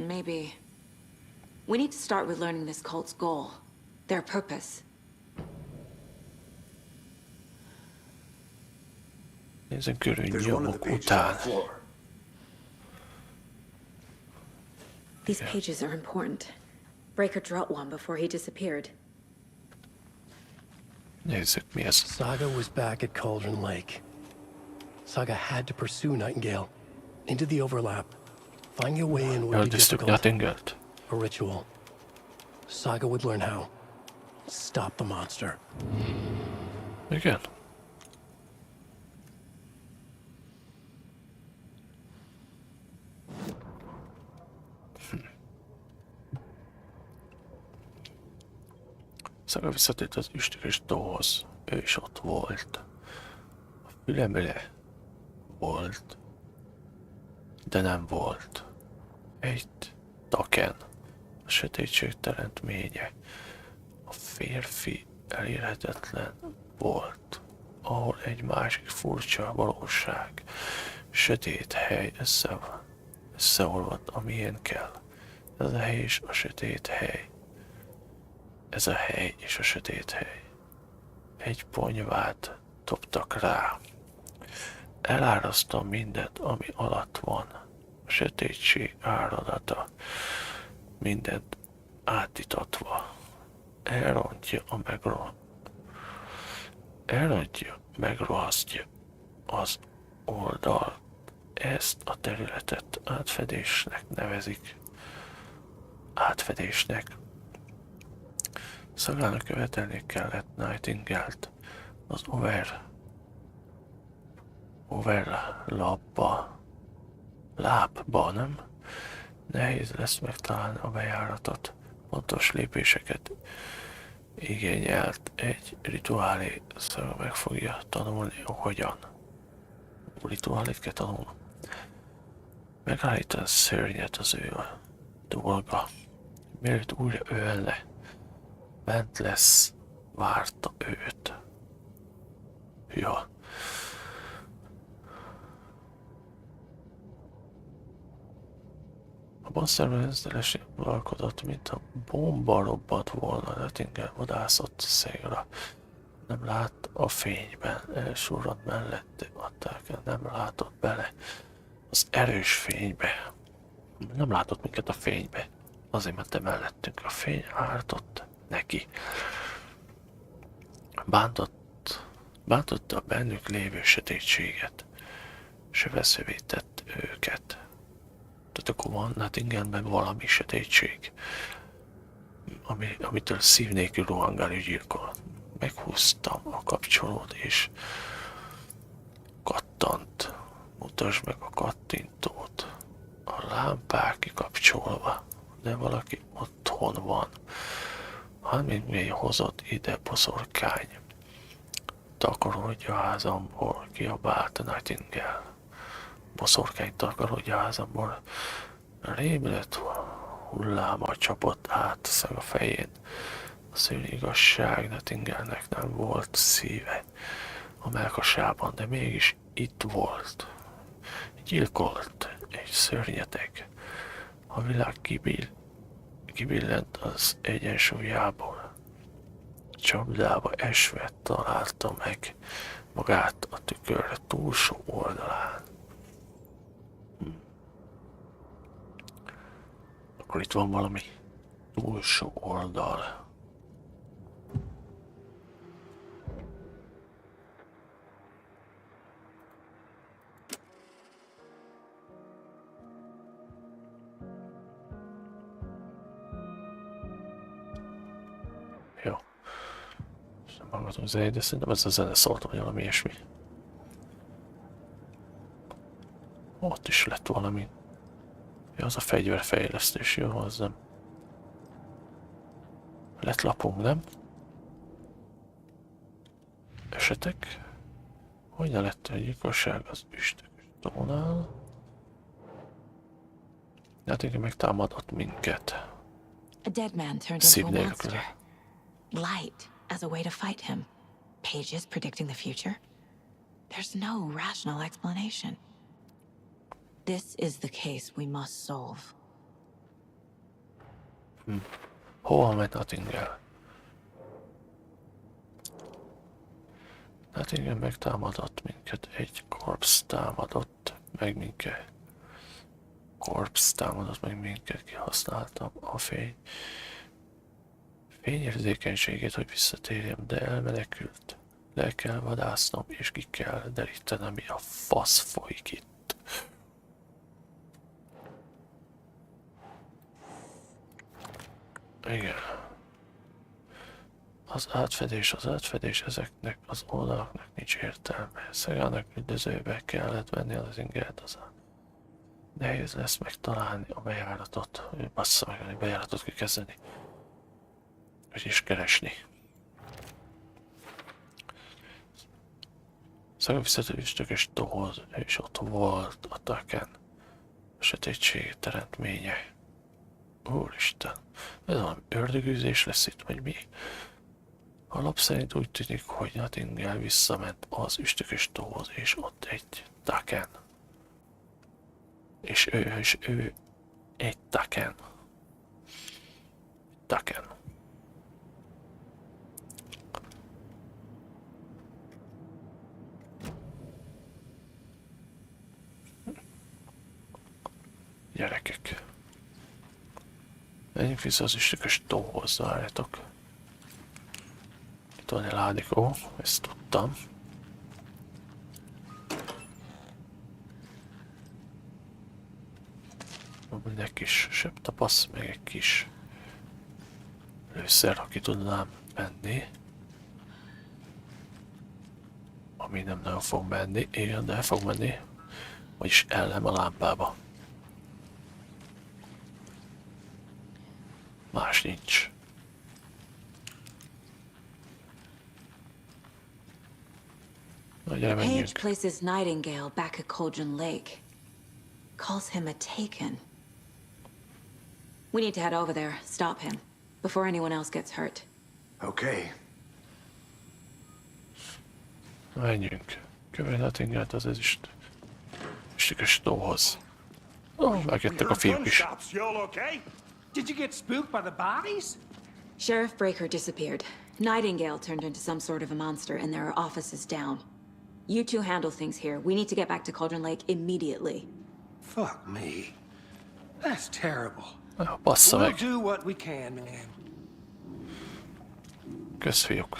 Maybe. We need to start with learning this cult's goal. Their purpose. Nézzünk körül nyomok után. These pages are important. Breaker dropped one before he disappeared. Nézzük, mi ez. Saga was back at Cauldron Lake. Saga had to pursue Nightingale into the overlap. Finding a way in would be Eltisztük difficult. Nightingale-t. A ritual. Saga would learn how. Stop the monster. Igen. Saga visszatért az üstökös tóhoz. Ő is ott volt. A fülemre volt, de nem volt. Egy taken, a sötétség teremtménye. A férfi elérhetetlen volt, ahol egy másik furcsa valóság, sötét hely összeolvadt a miénkkel. Ez a hely és a sötét hely. Ez a hely és a sötét hely. Egy ponyvát dobtak rá. Elárasztom mindent, ami alatt van. A sötétség áradata. Mindent átítatva. Elrontja, megrohasztja az oldalt. Ezt a területet átfedésnek nevezik. Átfedésnek. Szagának követelni kellett Nightingale-t az lábba, nem? Nehéz lesz megtalálni a bejáratot. Pontos lépéseket igényelt egy rituálé, Szaga meg fogja tanulni, hogyan. Rituálét kell tanulni. Megállítani szörnyet az ő a dolga. Mielőtt újra ölne, bent lesz, várta őt. Ja. A monsterben ezdelesen uralkodott, mint a bomba robbant volna, Nightingale vadászott szégra. Nem lát a fényben, elsurrant mellette, adták, nem látott bele az erős fénybe. Nem látott minket a fénybe, azért ment mellettünk. A fény ártott neki. Bántotta a bennük lévő sötétséget, s veszővé tett őket. Tehát akkor van Nottinghamben valami sötétség, amitől szív nélkül rohangál és gyilkol. Meghúztam a kapcsolót, és kattant. Mutasd meg a kattintót. A lámpák kikapcsolva, de valaki otthon van. Hát még hozott ide, boszorkány. Takarodj a házamból, kiabált a Nightingale. Boszorkány takarodj a házamból. Rémület hulláma csapott át a szaga fején. A szőli igazság Nightingale-nek nem volt szíve a mellkasában, de mégis itt volt. Gyilkolt egy szörnyeteg. A világ kibillent az egyensúlyából. Csapdába esve találta meg magát a tükör túlsó oldalán. Akkor itt van valami túlsó oldal. Jó. Nem hallgatom zenét, de szerintem ez a zene szólt, vagy valami ilyesmi. Ott is lett valami. Ja, az a fegyverfejlesztés, jó, az nem. Lett lapunk, nem? Esetek? Hogyan lett a gyilkosság az üstökös tónál? Hát igen, megtámadott minket. A dead man turned into a monster. Light as a way to fight him. Pages predicting the future. There's no rational explanation. This is the case we must solve. Hova ment Nottingale? Nottingale megtámadott minket. Egy korpsz támadott meg minket. Korpsz támadott meg minket. Kihasználtam a fényérzékenységét, hogy visszatérjem, de elmenekült. Le kell vadásznom, és ki kell derítenem, mi a fasz folyik itt. Igen. Az átfedés, ezeknek az oldalaknak nincs értelme. Szegának üldözőbe kellett venni az ingert, nehéz lesz megtalálni a bejáratot. Bassza meg, a bejáratot kell kezdeni. És keresni. Szaga visszatő üstökös tohoz, és ott volt a taken. A sötétség teremtménye. Úristen, ez valami ördögűzés lesz itt, vagy mi? A lap szerint úgy tűnik, hogy Nottingale visszament az üstökös tóhoz, és ott egy taken. És ő egy taken. Taken. Gyerekek. Menjünk vissza az üstökös tóhoz, várjátok. Itt van egy ládikó, ezt tudtam. Van egy kis sebtapasz, meg egy kis lőszer, ha ki tudnám menni. Ami nem nagyon fog menni, igen, de el fog menni. Vagyis ellem a lámpába. Más nincs. Page places Nightingale back at Cauldron Lake. Calls him a taken. We need to head over there, stop him, before anyone else gets hurt. Okay. Menjünk. Követj Nottingale-t az üstökös tóhoz. Megjöttek a fiúk is. Did you get spooked by the bodies? Sheriff Breaker disappeared. Nightingale turned into some sort of a monster, and there are offices down. You two handle things here. We need to get back to Cauldron Lake immediately. Fuck me. That's terrible. Bassza We'll meg. do what we can, man. Kösz, fiúk.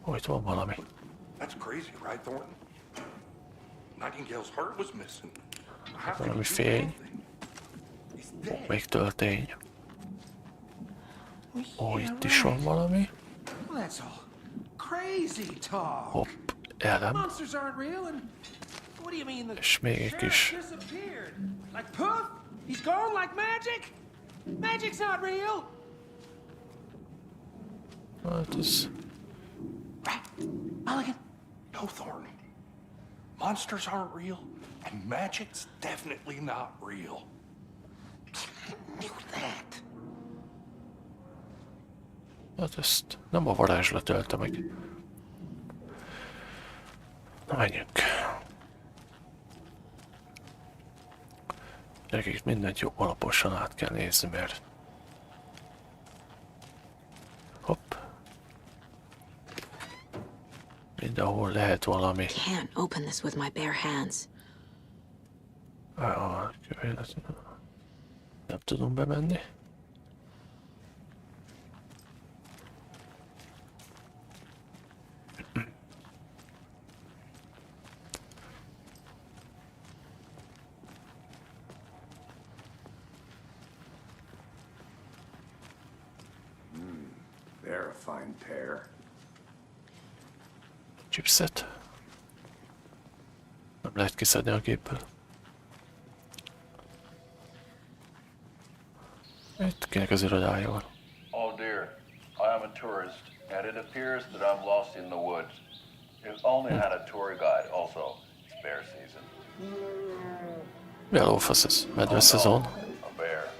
Ó, itt van valami. That's crazy, right, Thornton? Nightingale's heart was missing. Valami fény. Még töltény. Ó, itt is van valami. That's all crazy talk. Hopp, elem. Monsters aren't real and what do you mean the És még egy kis... sheriff disappeared? Like poof? He's gone like magic? Magic's not real. Hát ez... Mulligan. No, Thornton. Monsters aren't real, and magic's definitely not real. Knew that. Hát ezt nem a varázslat ölte meg. Na, menjünk. Gyerekek, mindent jó alaposan át kell nézni, mert... Hopp. Mindenhol lehet valami. Can't open this with my bare hands. Nem tudom bemenni. They're a fine pair. Chipset. Nem lehet kiszedni a gépből. Itt kinek az irodája van. Oh dear, I am a tourist, and it appears that I'm lost in the woods. If only I had a tour guide also. It's bear season. Mi a lófasz ez? Medve szezon? A bear.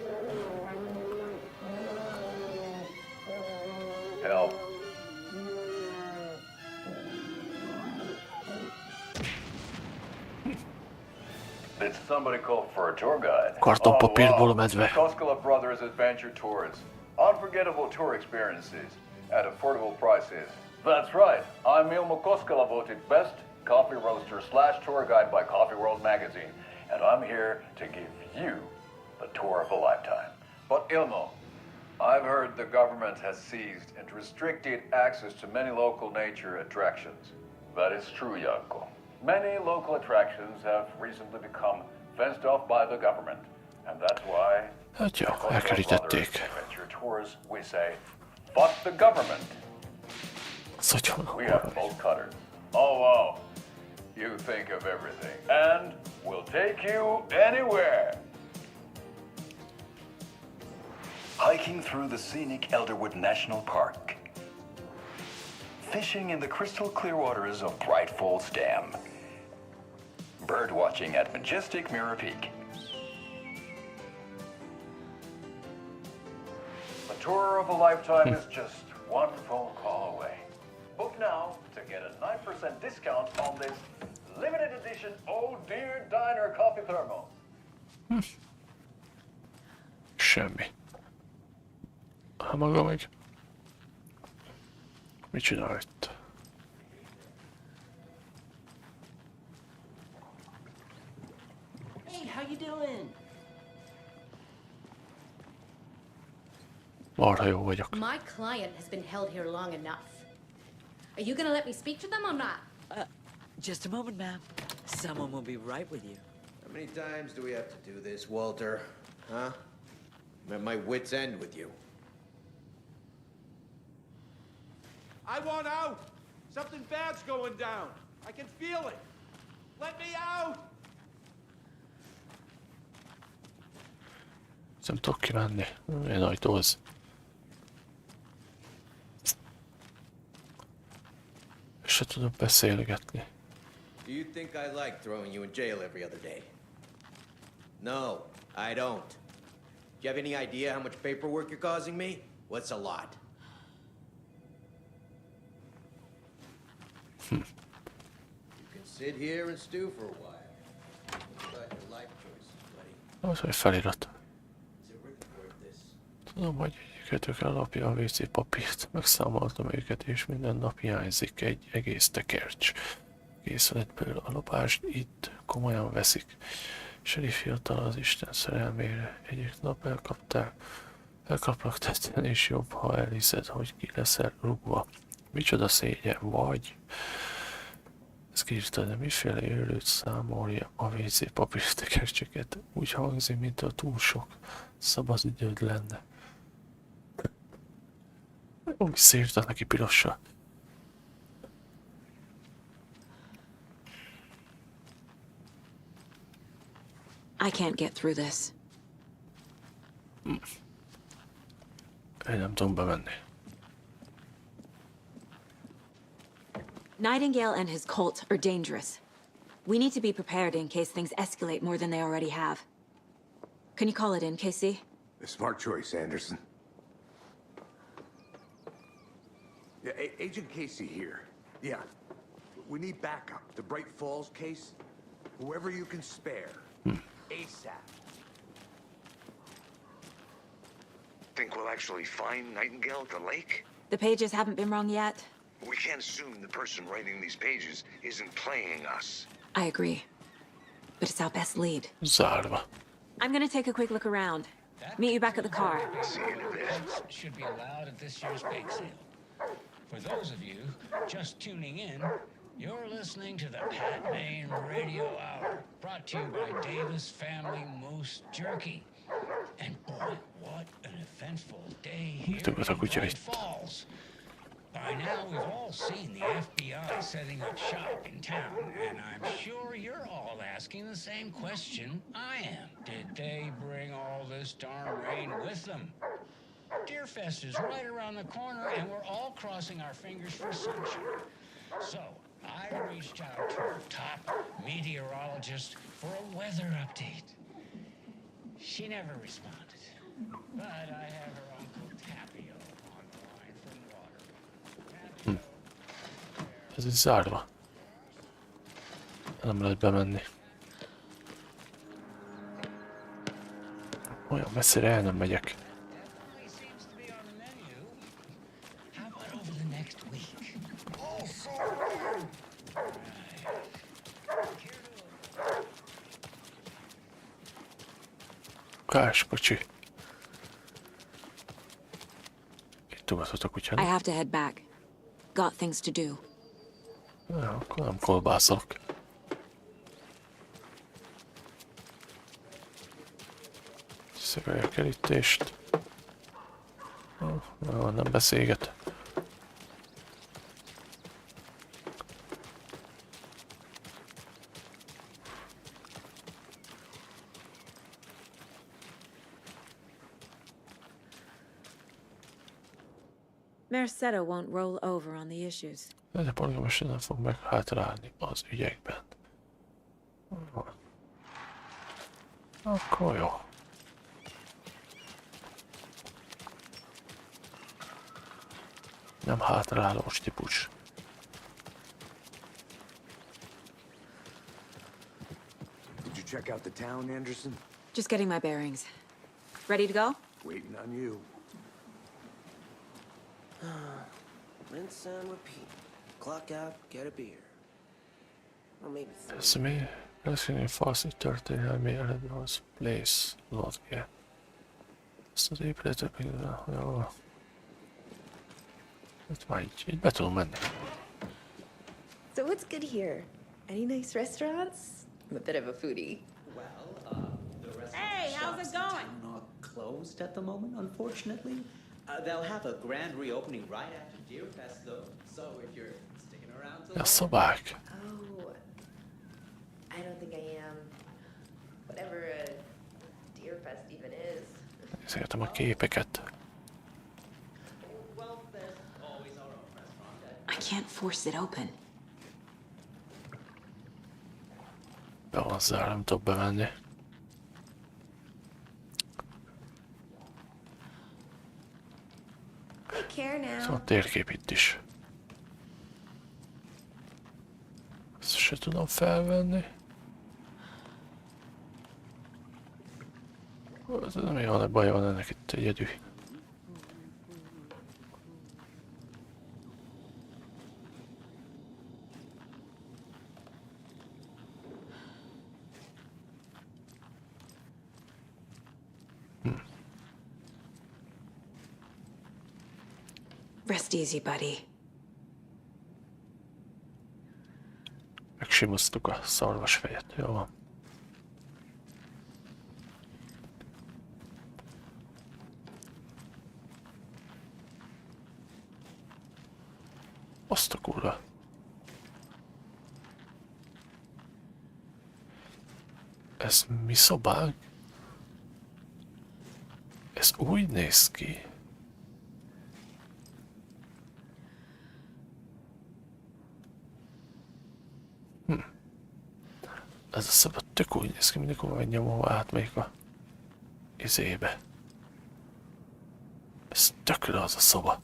Help. Did somebody call for a tour guide? Kartonpapírból a medve. Koskela Brothers Adventure Tours. Unforgettable tour experiences at affordable prices. That's right. I'm Ilmo Koskela, voted best coffee roaster / tour guide by Coffee World magazine. And I'm here to give you the tour of a lifetime. But Ilmo, I've heard the government has seized and restricted access to many local nature attractions. That is true, Janko. Many local attractions have recently become fenced off by the government, and that's why Hát jó, elkerítették. adventure tours we say, fuck the government. We have bolt cutters. Oh wow, you think of everything, and we'll take you anywhere. Hiking through the scenic Elderwood National Park. Fishing in the crystal clear waters of Bright Falls Dam. Bird watching at majestic Mirror Peak. A tour of a lifetime is just one phone call away. Book now to get a 9% discount on this limited edition Oh Dear Diner coffee thermal. Semmi. Ha maga meg... Mit csinál itt? Hey, how you doing? Marha jó vagyok. My client has been held here long enough. Are you gonna let me speak to them or not? Just a moment, ma'am. Someone will be right with you. How many times do we have to do this, Walter? Huh? I'm at my wit's end with you. I want out! Something bad's going down. I can feel it. Let me out! Nem tudok kimenni. Milyen ajtó ez? Se tudok beszélgetni. Do you think I like throwing you in jail every other day? No, I don't. Do you have any idea how much paperwork you're causing me? What's a lot? You can sit here and stew for a while. About your life choices, buddy. Az, hogy felirat. Is it worth this? Tudom, hogy egyikőtök ellopja a WC papírt, megszámoltam őket, és minden nap hiányzik egy egész tekercs. Készletből a lopást itt komolyan veszik. Seri fiatal az Isten szerelmére. Egyik nap elkaplak tetten, és jobb, ha elhiszed, hogy ki leszel rúgva. Micsoda szégyen vagy. Ezt kiírta, de miféle élőt számolja a WC papírtekercseket. Úgy hangzik, mint a túl sok szabad időd lenne. Úgy szírta neki pirossal. I can't get through this. Én nem tudom bemenni. Nightingale and his cult are dangerous. We need to be prepared in case things escalate more than they already have. Can you call it in, Casey? A smart choice, Anderson. Yeah, Agent Casey here. Yeah. We need backup. The Bright Falls case. Whoever you can spare. ASAP. Think we'll actually find Nightingale at the lake? The pages haven't been wrong yet. We can't assume the person writing these pages isn't playing us. I agree. But it's our best lead. Zárva. I'm gonna take a quick look around. Meet you back at the car. See you in a bit. Should be allowed at this year's bake sale. For those of you just tuning in, you're listening to the Pat Maine Radio Hour, brought to you by Davis Family Moose Jerky. And boy, what an eventful day here in Bright Falls. By now, we've all seen the FBI setting up shop in town, and I'm sure you're all asking the same question I am. Did they bring all this darn rain with them? Deerfest is right around the corner, and we're all crossing our fingers for sunshine. So, I reached out to our top meteorologist for a weather update. She never responded, but I have her Uncle Tapio on the line from Water. Ez így zárva. Nem lehet bemenni. Olyan messzire el nem megyek. Kás, kocsi. Itt ugatott a kutya. I have to head back. Got things to do. Ja, akkor nem kolbászolok. Szögelj a kerítést. Nem beszélget. Mercado won't roll over on the issues. Ez a polgármester nem fog meg hátrálni az ügyekben. Akkor jó. Nem hátrálós típus. Did you check out the town, Anderson? Just getting my bearings. Ready to go? Waiting on you. Rinse and repeat. Clock out, get a beer. Or maybe three. Személy, beszélni faszi történelmi eredmény az place lotge. Ezt az épületet például, jó. Itt már így be tudom menni. So what's good here? Any nice restaurants? I'm a bit of a foodie. Well, the restaurants Hey, how's it going? are closed at the moment, unfortunately. They'll have a grand reopening right after Deerfest, though. So if you're sticking around till A szobák. Oh, I don't think I am. Whatever a Deerfest even is. Nézhetem a képeket. I can't force it open. Be van zárva, nem tudok bemenni. Take care now. Szóval a térkép itt is. Ezt se tudom felvenni. Ez nem jó, baj van ennek itt egyedül. Rest easy, buddy. Megsimoztuk a szarvasfejet, jó van. Azt a kurva. Ez mi szobánk? Ez úgy néz ki. Ez a szoba tök úgy néz ki, mindig megnyomom, átmegyek a izébe. Ez tökre az a szoba.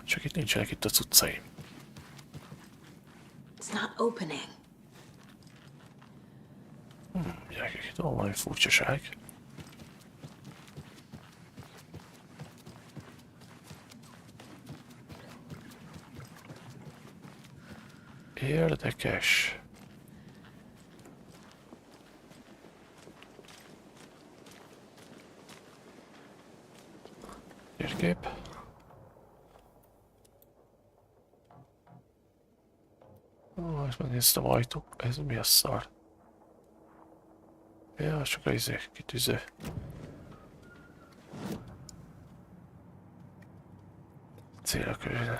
Csak itt nincsenek itt a cuccaim. It's not opening. Gyerekek, itt van valami furcsaság. Érdekes. Térkép. Most megnéztem ajtó. Ez mi a szar? Ja, csak a izé kitűző. Célra körül.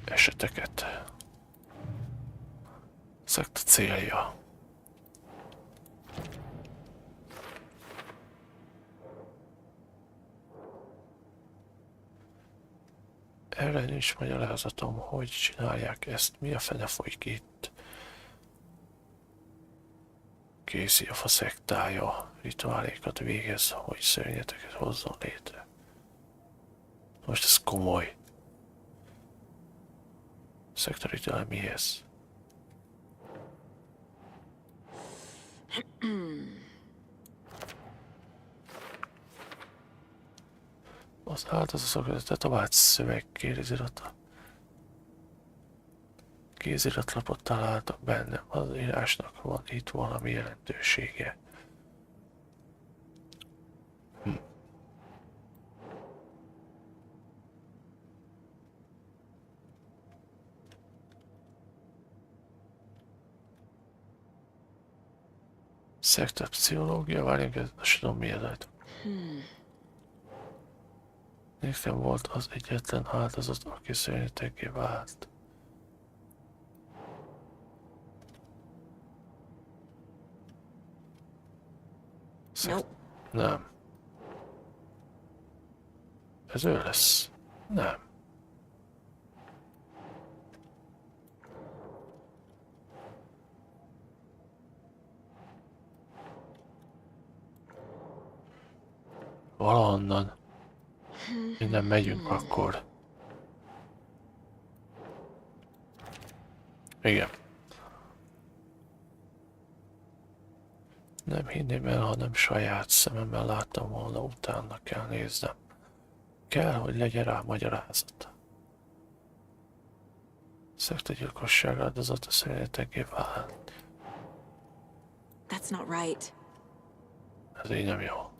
Eseteket. Szekta célja. Erre nincs magyarázatom, hogy csinálják ezt. Mi a fene folyik itt? Kézi a faszektája, rituálékat végez, hogy szörnyeteket hozzon létre. Most ez komoly. Szekta rituál mihez? Az áldozatok tetovált szöveg kézirata. Kéziratlapot találtak benne, az írásnak van itt valami jelentősége. Szekta pszichológia, várjunk, ezt tudom mi ez. Nekem volt az egyetlen áldozat, aki szörnyeteggé vált. Nem. Ez ő lesz. Nem. Valahonnan. Minden megyünk akkor. Igen. Nem hinném el, hanem saját szememmel láttam volna, utána kell néznem. Kell, hogy legyen rá magyarázat. Szektagyilkosság áldozata szörnyeteggé vált. That's not right. Ez így nem jó.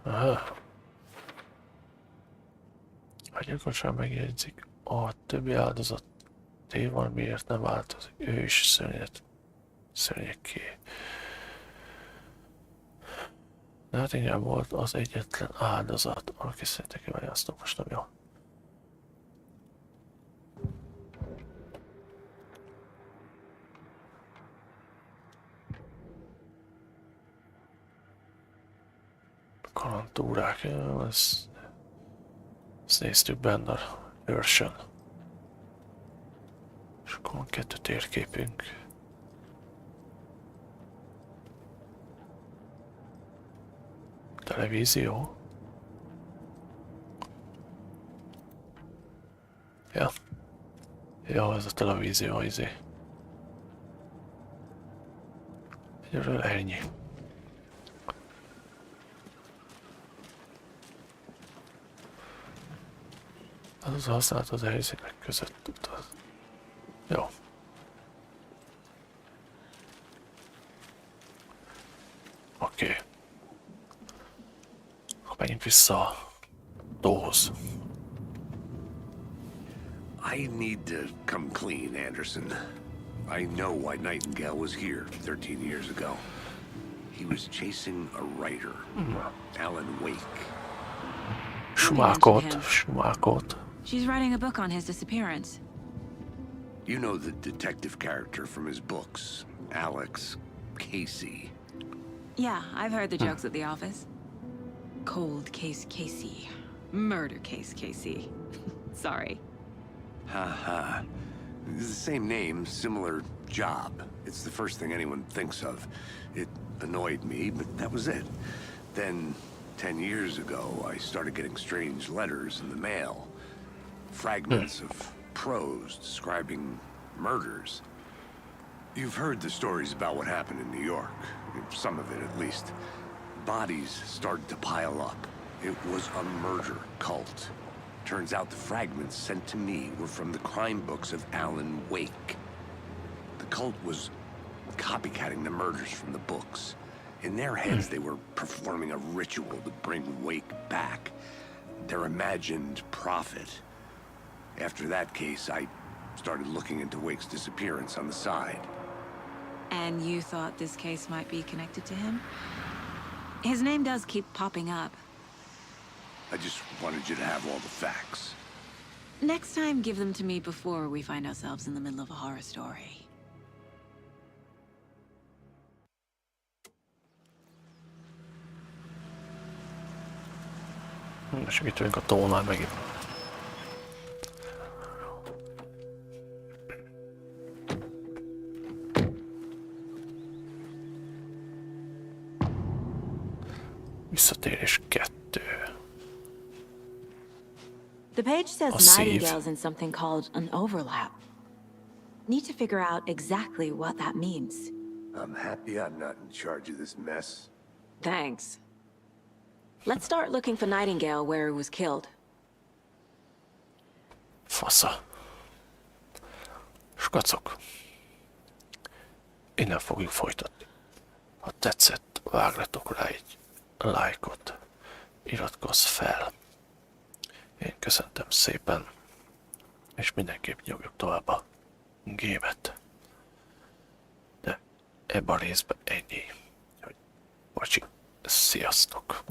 Aha. A gyilkosság megjegyzik, a többi áldozat téval miért nem változik, ő is szörnyekké. De hát ingyen volt az egyetlen áldozat, aki szerintem kiválasztom, most nem jó. Kalantúrák, ezt néztük benne a őrsön. És akkor van 2 térképünk. Televízió. Ja. Ja, ez a televízió, izé. Egyről ennyi. Az használat az helyszínek között utaz. Jó. Oké. megint vissza a tóhoz. I need to come clean, Anderson. I know why Nightingale was here 13 years ago. He was chasing a writer, Alan Wake. Schmákot. She's writing a book on his disappearance. You know the detective character from his books, Alex Casey. Yeah, I've heard the jokes at the office. Cold case Casey. Murder case Casey. Sorry. Ha. It's the same name, similar job. It's the first thing anyone thinks of. It annoyed me, but that was it. Then, 10 years ago, I started getting strange letters in the mail. Fragments of prose describing murders. You've heard the stories about what happened in New York. Some of it, at least. Bodies started to pile up. It was a murder cult. Turns out the fragments sent to me were from the crime books of Alan Wake. The cult was copycatting the murders from the books. In their heads, they were performing a ritual to bring Wake back. Their imagined prophet. After that case, I started looking into Wake's disappearance on the side. And you thought this case might be connected to him? His name does keep popping up. I just wanted you to have all the facts. Next time, give them to me before we find ourselves in the middle of a horror story. Segítünk a tónál megint. Visszatérés 2. The page says Nightingale's in something called an overlap. Need to figure out exactly what that means. I'm happy I'm not in charge of this mess. Thanks. Let's start looking for Nightingale where he was killed. Fasza. Skacok. Innen fogjuk folytatni. Ha tetszett, váglatok rá egy lájkot. Iratkozz fel. Én köszöntem szépen. És mindenképp nyomjuk tovább a gémet. De ebben a részben ennyi. Bocsi, sziasztok!